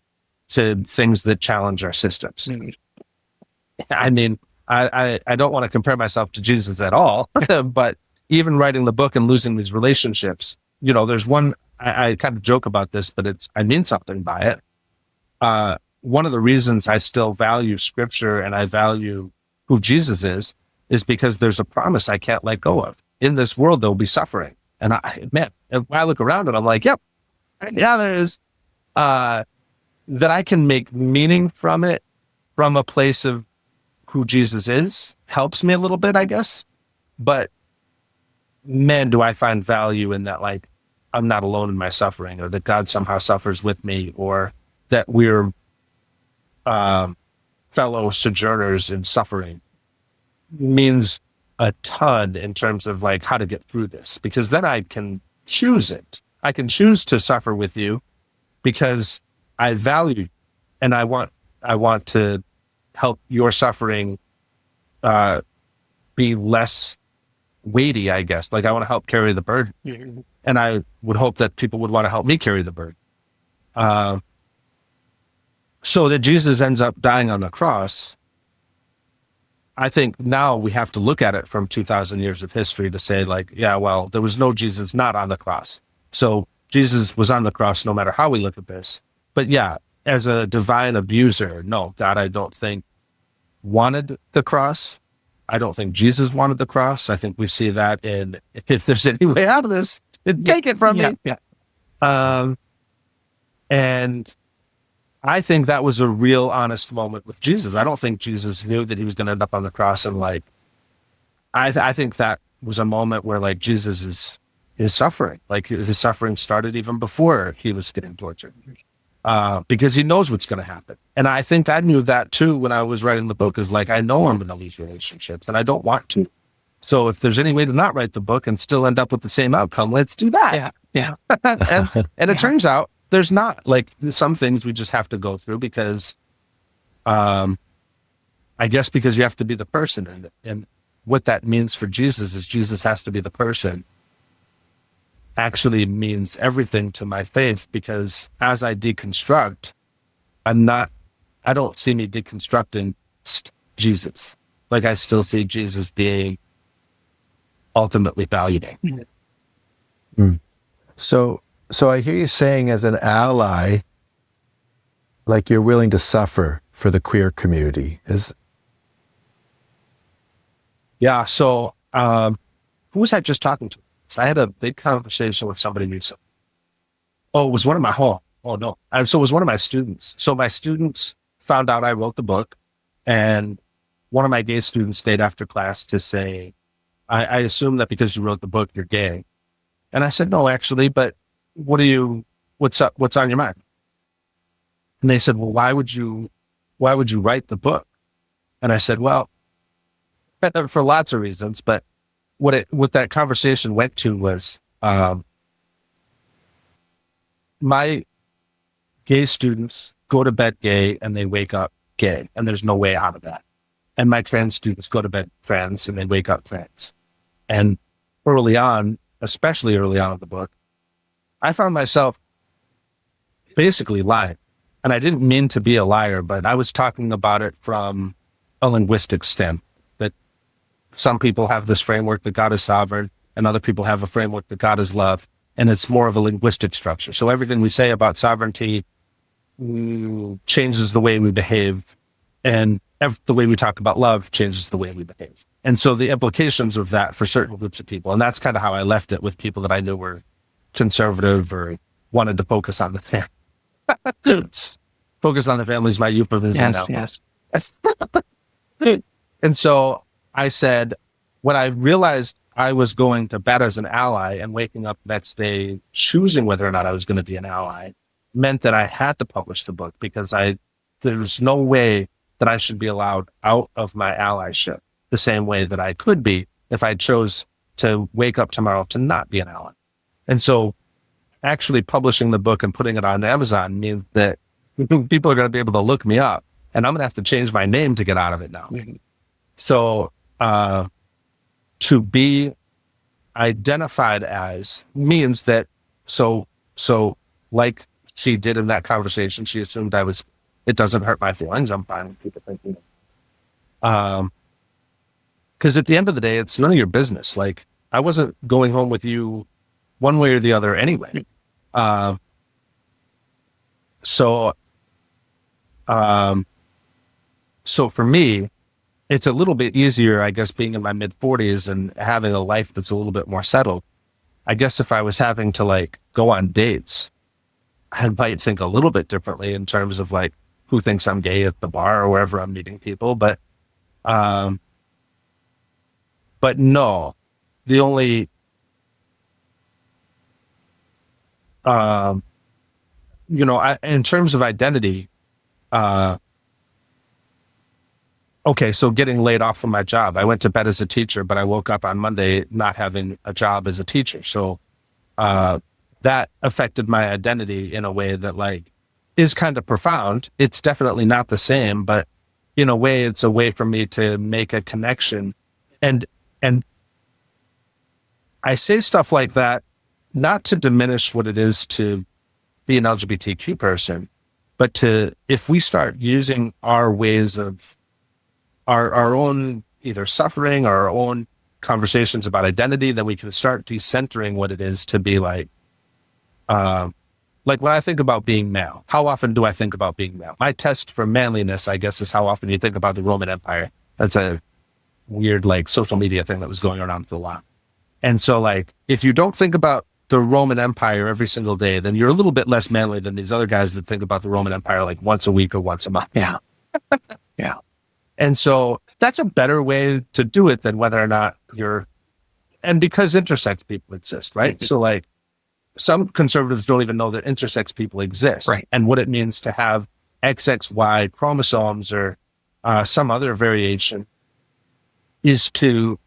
to things that challenge our systems. I mean, I don't want to compare myself to Jesus at all, but even writing the book and losing these relationships, there's one, I kind of joke about this, but I mean something by it. One of the reasons I still value scripture and I value who Jesus is because there's a promise I can't let go of. In this world, there'll be suffering. And when I look around and I'm like, yep, yeah, there's, that I can make meaning from it, from a place of who Jesus is, helps me a little bit, I guess. But man, do I find value in that, like, I'm not alone in my suffering, or that God somehow suffers with me, or that we're fellow sojourners in suffering, means a ton in terms of like how to get through this, because then I can choose it. I can choose to suffer with you because I value and I want to help your suffering be less weighty, I guess. Like, I want to help carry the burden. Mm-hmm. And I would hope that people would want to help me carry the burden. So that Jesus ends up dying on the cross, I think now we have to look at it from 2,000 years of history to say, like, yeah, well, there was no Jesus not on the cross. So Jesus was on the cross no matter how we look at this. But yeah, as a divine abuser, no, God, I don't think wanted the cross. I don't think Jesus wanted the cross. I think we see that in, if there's any way out of this, take it from me. Yeah. And I think that was a real honest moment with Jesus. I don't think Jesus knew that he was going to end up on the cross. And like, I think that was a moment where like Jesus is suffering. Like, his suffering started even before he was getting tortured, because he knows what's going to happen. And I think I knew that too when I was writing the book, is like, I know I'm going to lose relationships and I don't want to. So if there's any way to not write the book and still end up with the same outcome, let's do that. Yeah. and it turns out there's not. Like, some things we just have to go through because, I guess because you have to be the person. And what that means for Jesus is Jesus has to be the person actually means everything to my faith, because as I deconstruct, I don't see me deconstructing Jesus. Like, I still see Jesus being ultimately valuable. Mm. So I hear you saying, as an ally, like, you're willing to suffer for the queer community. Yeah. So, who was I just talking to? So I had a big conversation with somebody recently. Oh, it was one of my so it was one of my students. So my students found out I wrote the book, and one of my gay students stayed after class to say, I assume that because you wrote the book, you're gay. And I said, no, actually, but what's up? What's on your mind? And they said, well, why would you write the book? And I said, well, for lots of reasons, but what that conversation went to was, my gay students go to bed gay and they wake up gay, and there's no way out of that. And my trans students go to bed trans and they wake up trans. And early on, especially early on in the book, I found myself basically lying. And I didn't mean to be a liar, but I was talking about it from a linguistic stem, that some people have this framework that God is sovereign, and other people have a framework that God is love. And it's more of a linguistic structure. So everything we say about sovereignty changes the way we behave, and the way we talk about love changes the way we behave. And so the implications of that for certain groups of people, and that's kind of how I left it with people that I knew were conservative or wanted to focus on the family. Focus on the family is my euphemism now. Yes. And so I said, when I realized I was going to bed as an ally and waking up the next day choosing whether or not I was going to be an ally, meant that I had to publish the book, because there's no way that I should be allowed out of my allyship the same way that I could be if I chose to wake up tomorrow to not be an ally. And so actually publishing the book and putting it on Amazon means that people are going to be able to look me up, and I'm going to have to change my name to get out of it now. Mm-hmm. So, to be identified as means that, so like she did in that conversation, she assumed it doesn't hurt my feelings. I'm fine with people thinking. Because at the end of the day, it's none of your business. Like, I wasn't going home with you one way or the other anyway. So for me, it's a little bit easier, I guess, being in my mid 40s and having a life that's a little bit more settled. I guess if I was having to like go on dates, I might think a little bit differently in terms of like who thinks I'm gay at the bar or wherever I'm meeting people. But no, the only, in terms of identity, okay, so getting laid off from my job. I went to bed as a teacher, but I woke up on Monday not having a job as a teacher. So that affected my identity in a way that like is kind of profound. It's definitely not the same, but in a way, it's a way for me to make a connection. And I say stuff like that, not to diminish what it is to be an LGBTQ person, but if we start using our ways of our own either suffering or our own conversations about identity, then we can start decentering what it is to be like when I think about being male, how often do I think about being male? My test for manliness, I guess, is how often you think about the Roman Empire. That's a weird like social media thing that was going around for a while. And so like, if you don't think about the Roman Empire every single day, then you're a little bit less manly than these other guys that think about the Roman Empire like once a week or once a month. Yeah. Yeah. And so that's a better way to do it than whether or not and because intersex people exist, right? So like some conservatives don't even know that intersex people exist, right? And what it means to have XXY chromosomes or some other variation is to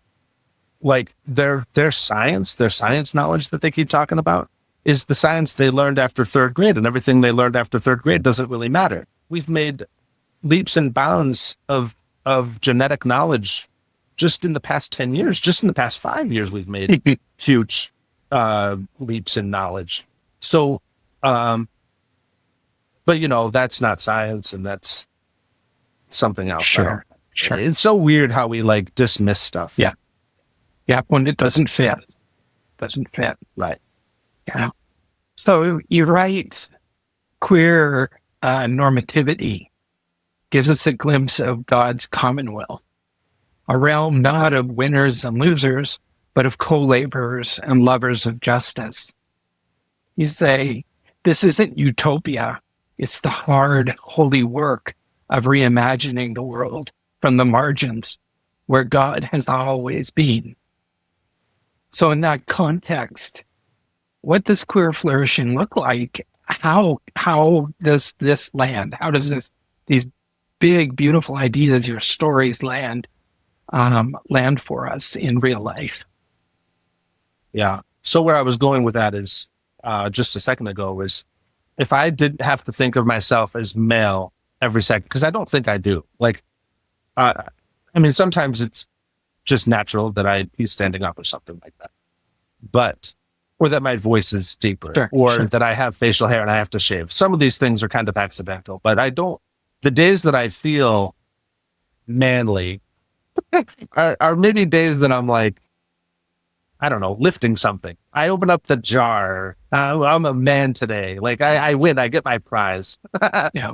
like their science knowledge that they keep talking about is the science they learned after third grade, and everything they learned after third grade doesn't really matter. We've made leaps and bounds of genetic knowledge just in the past 10 years, just in the past 5 years, we've made huge leaps in knowledge. So, but that's not science, and that's something else. Sure. It's so weird how we like dismiss stuff. Yeah. Yeah. When it doesn't fit. Right. Yeah. So you write queer normativity gives us a glimpse of God's commonwealth, a realm not of winners and losers, but of co-laborers and lovers of justice. You say, this isn't utopia. It's the hard, holy work of reimagining the world from the margins where God has always been. So in that context, what does queer flourishing look like? How does this land? How does these big, beautiful ideas, your stories land for us in real life? Yeah. So where I was going with that is just a second ago was if I didn't have to think of myself as male every second, because I don't think I do. Like, I mean, sometimes it's just natural that I'd be standing up or something like that. But, or that my voice is deeper, that I have facial hair and I have to shave. Some of these things are kind of accidental, but I don't, the days that I feel manly are maybe days that I'm like, I don't know, lifting something. I open up the jar. I'm a man today. Like I win, I get my prize. Yeah.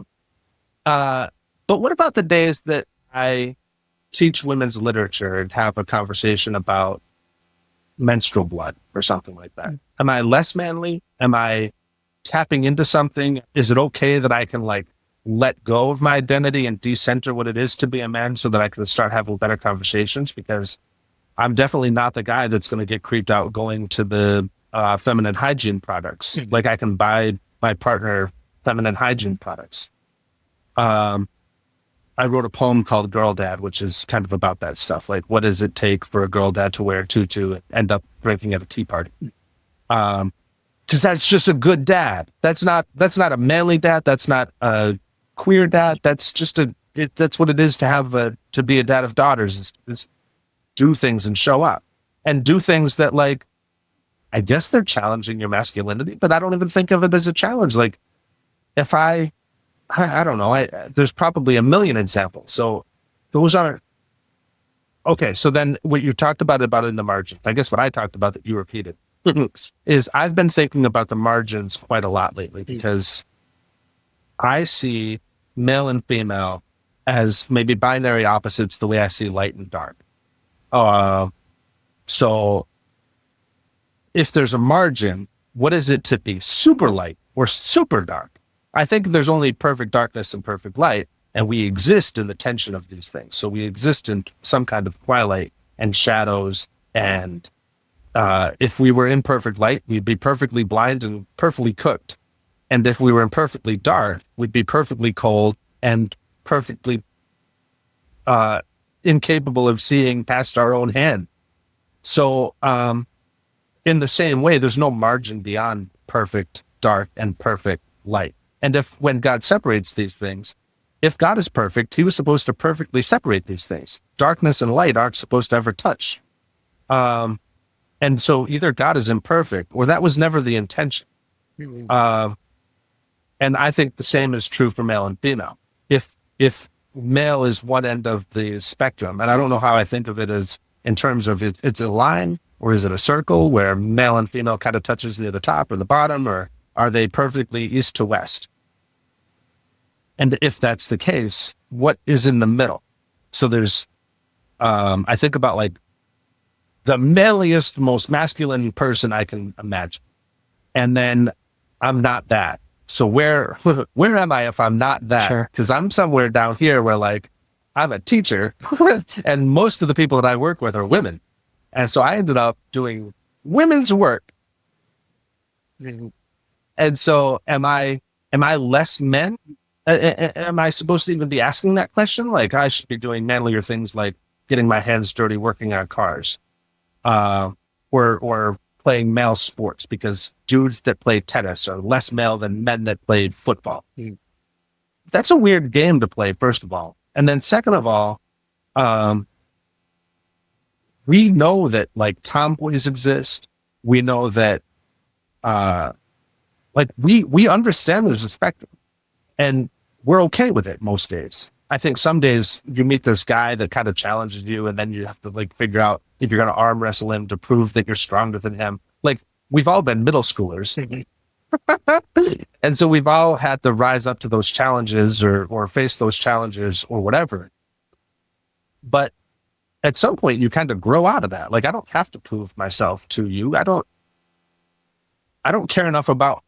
But what about the days that I teach women's literature and have a conversation about menstrual blood or something like that? Am I less manly? Am I tapping into something? Is it okay that I can like let go of my identity and decenter what it is to be a man so that I can start having better conversations? Because I'm definitely not the guy that's going to get creeped out going to the feminine hygiene products. Like I can buy my partner feminine hygiene products. I wrote a poem called Girl Dad, which is kind of about that stuff. Like, what does it take for a girl dad to wear a tutu and end up drinking at a tea party? Because that's just a good dad. That's not a manly dad. That's not a queer dad. That's just that's what it is to have to be a dad of daughters. Is do things and show up and do things that, like, I guess they're challenging your masculinity, but I don't even think of it as a challenge. Like if I don't know, there's probably a million examples. So those aren't, okay. So then what you talked about in the margin, I guess what I talked about that you repeated is I've been thinking about the margins quite a lot lately because I see male and female as maybe binary opposites the way I see light and dark. So if there's a margin, what is it to be super light or super dark? I think there's only perfect darkness and perfect light, and we exist in the tension of these things. So we exist in some kind of twilight and shadows. And if we were in perfect light, we'd be perfectly blind and perfectly cooked. And if we were in perfectly dark, we'd be perfectly cold and perfectly incapable of seeing past our own hand. So in the same way, there's no margin beyond perfect dark and perfect light. And when God separates these things, if God is perfect, he was supposed to perfectly separate these things. Darkness and light aren't supposed to ever touch. And so either God is imperfect or that was never the intention. And I think the same is true for male and female. If male is one end of the spectrum, and I don't know how I think of it as in terms of it's a line, or is it a circle where male and female kind of touches near the top or the bottom, or are they perfectly east to west? And if that's the case, what is in the middle? So there's, I think about like the manliest, most masculine person I can imagine. And then I'm not that. So where am I if I'm not that? Sure. Because I'm somewhere down here where like I'm a teacher and most of the people that I work with are women. And so I ended up doing women's work. And so am I less men? Am I supposed to even be asking that question? Like I should be doing manlier things like getting my hands dirty, working on cars, or playing male sports, because dudes that play tennis are less male than men that played football. That's a weird game to play, first of all. And then second of all, we know that like tomboys exist. We know that, like we understand there's a spectrum and we're okay with it most days. I think some days you meet this guy that kind of challenges you and then you have to like figure out if you're going to arm wrestle him to prove that you're stronger than him. Like we've all been middle schoolers. And so we've all had to rise up to those challenges or face those challenges or whatever. But at some point you kind of grow out of that. Like I don't have to prove myself to you. I don't care enough about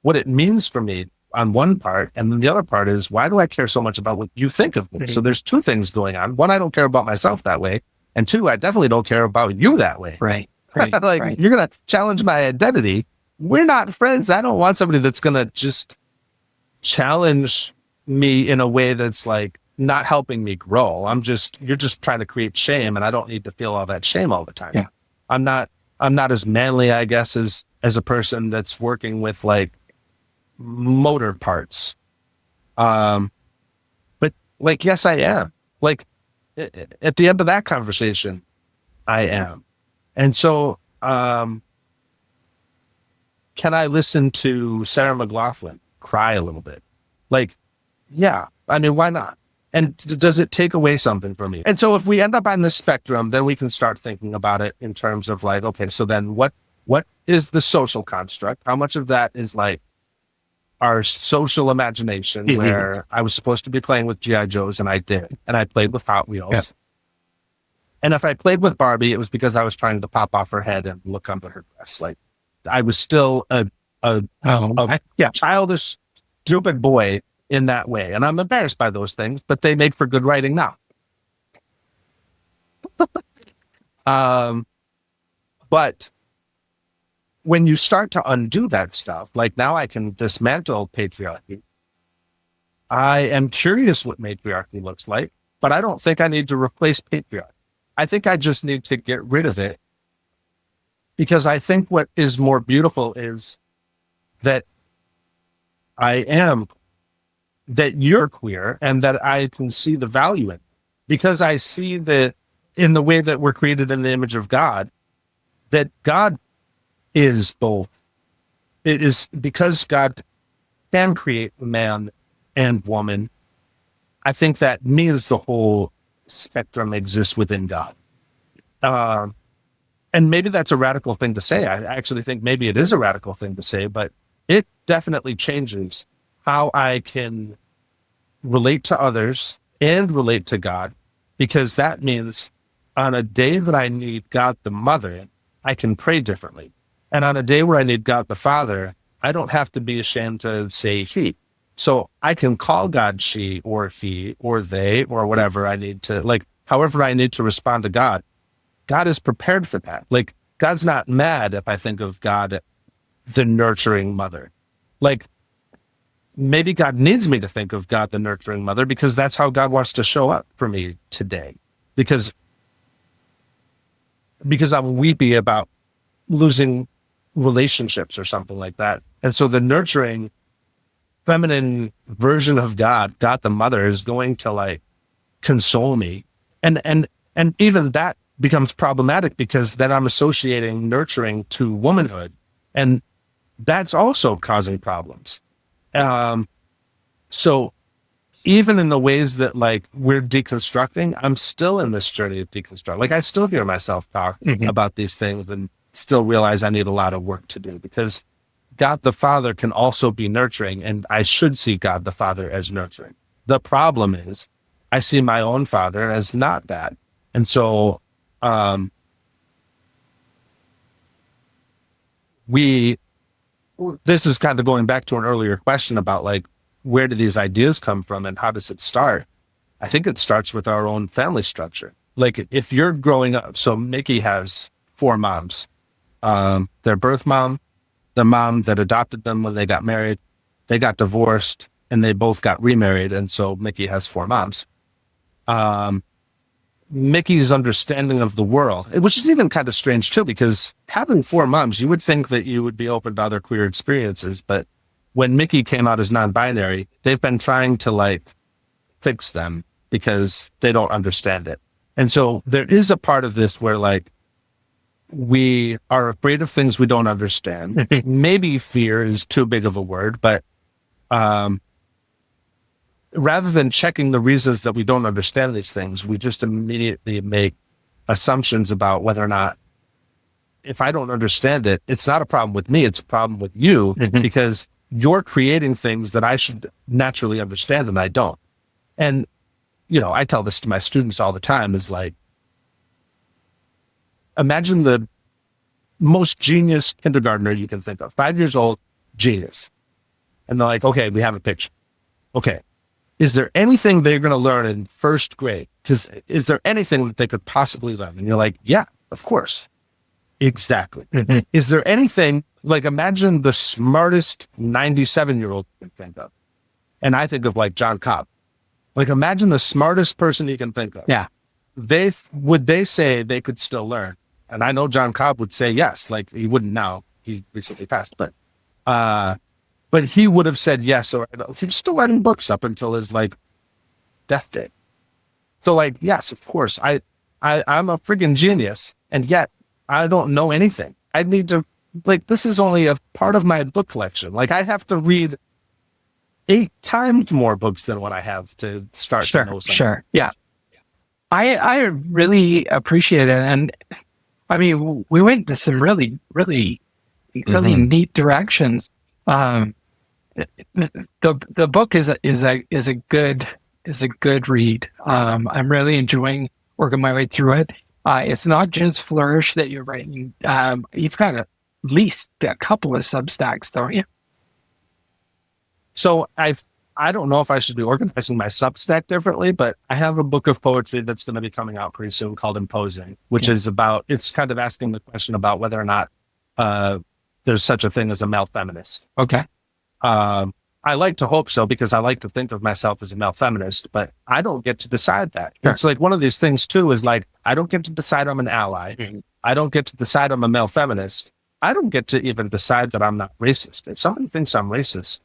what it means for me on one part. And then the other part is, why do I care so much about what you think of me? So there's two things going on. One, I don't care about myself that way. And two, I definitely don't care about you that way. Right. Right, like, right. you're going to challenge my identity. We're not friends. I don't want somebody that's going to just challenge me in a way that's like not helping me grow. You're just trying to create shame, and I don't need to feel all that shame all the time. Yeah. I'm not as manly, I guess, as a person that's working with like motor parts. But like, yes, I am. Like at the end of that conversation, I am. And so, can I listen to Sarah McLachlan cry a little bit? Like, yeah, I mean, why not? And does it take away something from me? And so if we end up on this spectrum, then we can start thinking about it in terms of like, okay, so then what is the social construct? How much of that is like our social imagination where I was supposed to be playing with G.I. Joes and I did, and I played with Hot Wheels. Yeah. And if I played with Barbie, it was because I was trying to pop off her head and look under her dress. Like I was still a childish, stupid boy in that way. And I'm embarrassed by those things, but they make for good writing now. But when you start to undo that stuff, like now I can dismantle patriarchy. I am curious what matriarchy looks like, but I don't think I need to replace patriarchy. I think I just need to get rid of it, because I think what is more beautiful is that that you're queer and that I can see the value in it, because I see that in the way that we're created in the image of God, that God is both. It is because God can create man and woman. I think that means the whole spectrum exists within God. And maybe that's a radical thing to say. I actually think maybe it is a radical thing to say, but it definitely changes how I can relate to others and relate to God, because that means on a day that I need God the Mother, I can pray differently. And on a day where I need God the Father, I don't have to be ashamed to say he. So I can call God she or he or they or whatever I need to, like, however I need to respond to God. God is prepared for that. Like, God's not mad if I think of God, the nurturing mother. Like, maybe God needs me to think of God, the nurturing mother, because that's how God wants to show up for me today. Because I'm weepy about losing relationships or something like that. And so the nurturing feminine version of God the mother, is going to like console me. And even that becomes problematic, because then I'm associating nurturing to womanhood. And that's also causing problems. So even in the ways that like we're deconstructing, I'm still in this journey of deconstruct. Like I still hear myself talk about these things and still realize I need a lot of work to do, because God the Father can also be nurturing, and I should see God the Father as nurturing. The problem is I see my own father as not that. And so this is kind of going back to an earlier question about like, where do these ideas come from and how does it start? I think it starts with our own family structure. Like if you're growing up, so Mickey has 4 moms, their birth mom, the mom that adopted them when they got married, they got divorced and they both got remarried. And so Mickey has 4 moms. Mickey's understanding of the world, which is even kind of strange too, because having 4 moms, you would think that you would be open to other queer experiences. But when Mickey came out as non-binary, they've been trying to like fix them because they don't understand it. And so there is a part of this where like we are afraid of things we don't understand. Maybe fear is too big of a word, but rather than checking the reasons that we don't understand these things, we just immediately make assumptions about whether or not, if I don't understand it, it's not a problem with me, it's a problem with you, because you're creating things that I should naturally understand and I don't. And, you know, I tell this to my students all the time, is like, imagine the most genius kindergartner you can think of, 5 years old, genius. And they're like, okay, we have a picture. Okay. Is there anything they're going to learn in first grade? Because is there anything that they could possibly learn? And you're like, yeah, of course. Exactly. Is there anything, like, imagine the smartest 97-year-old you can think of. And I think of like John Cobb. Like, imagine the smartest person you can think of. Yeah. Would they say they could still learn? And I know John Cobb would say yes. Like, he wouldn't now. He recently passed, but he would have said yes, or he's still writing books up until his like death day. So like, yes, of course, I'm a friggin' genius, and yet I don't know anything. I need to, like, this is only a part of my book collection. Like, I have to read 8 times more books than what I have to start to know something. Sure. Yeah. I really appreciate it. And I mean, we went to some really neat directions. The book is a good read. I'm really enjoying working my way through it. It's not just Flourish that you're writing. You've got at least a couple of Substacks, don't you? So I don't know if I should be organizing my Substack differently, but I have a book of poetry that's going to be coming out pretty soon called Imposing, which is about, it's kind of asking the question about whether or not there's such a thing as a male feminist. Okay. I like to hope so, because I like to think of myself as a male feminist, but I don't get to decide that. Sure. It's like one of these things too, is like, I don't get to decide I'm an ally. Mm-hmm. I don't get to decide I'm a male feminist. I don't get to even decide that I'm not racist. If somebody thinks I'm racist,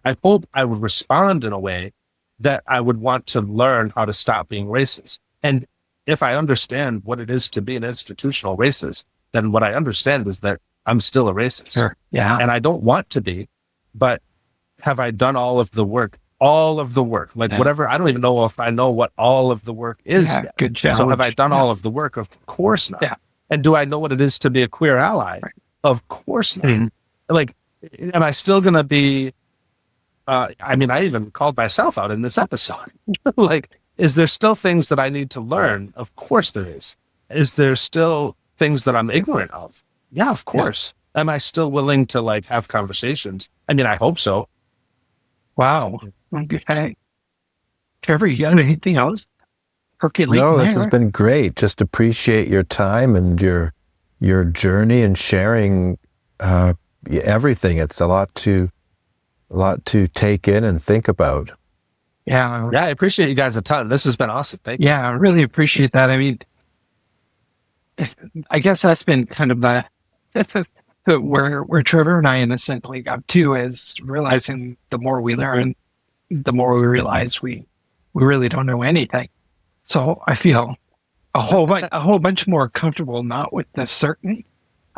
I hope I would respond in a way that I would want to learn how to stop being racist. And if I understand what it is to be an institutional racist, then what I understand is that I'm still a racist. Sure. Yeah. And I don't want to be, but have I done all of the work? All of the work, like whatever. I don't even know if I know what all of the work is yet. Good job. So have I done all of the work? Of course not. Yeah. And do I know what it is to be a queer ally? Right. Of course not. Mm-hmm. Like, am I still going to be, I mean, I even called myself out in this episode. Like, is there still things that I need to learn? Of course there is. Is there still things that I'm ignorant of? Yeah, of course. Yeah. Am I still willing to like have conversations? I mean, I hope so. Wow. Okay. Trevor, you got anything else? No, this has been great. Just appreciate your time and your journey and sharing everything. It's a lot to take in and think about. Yeah. Yeah, I appreciate you guys a ton. This has been awesome. Thank you. Yeah, I really appreciate that. I mean, I guess that's been kind of where Trevor and I innocently got to, is realizing the more we learn, the more we realize we really don't know anything. So I feel a whole bunch more comfortable, not with the certain,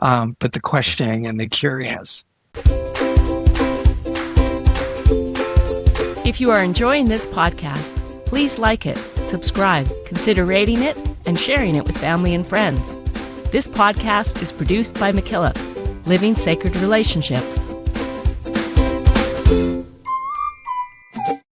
but the questioning and the curious. If you are enjoying this podcast, please like it, subscribe, consider rating it, and sharing it with family and friends. This podcast is produced by McKillop, Living Sacred Relationships.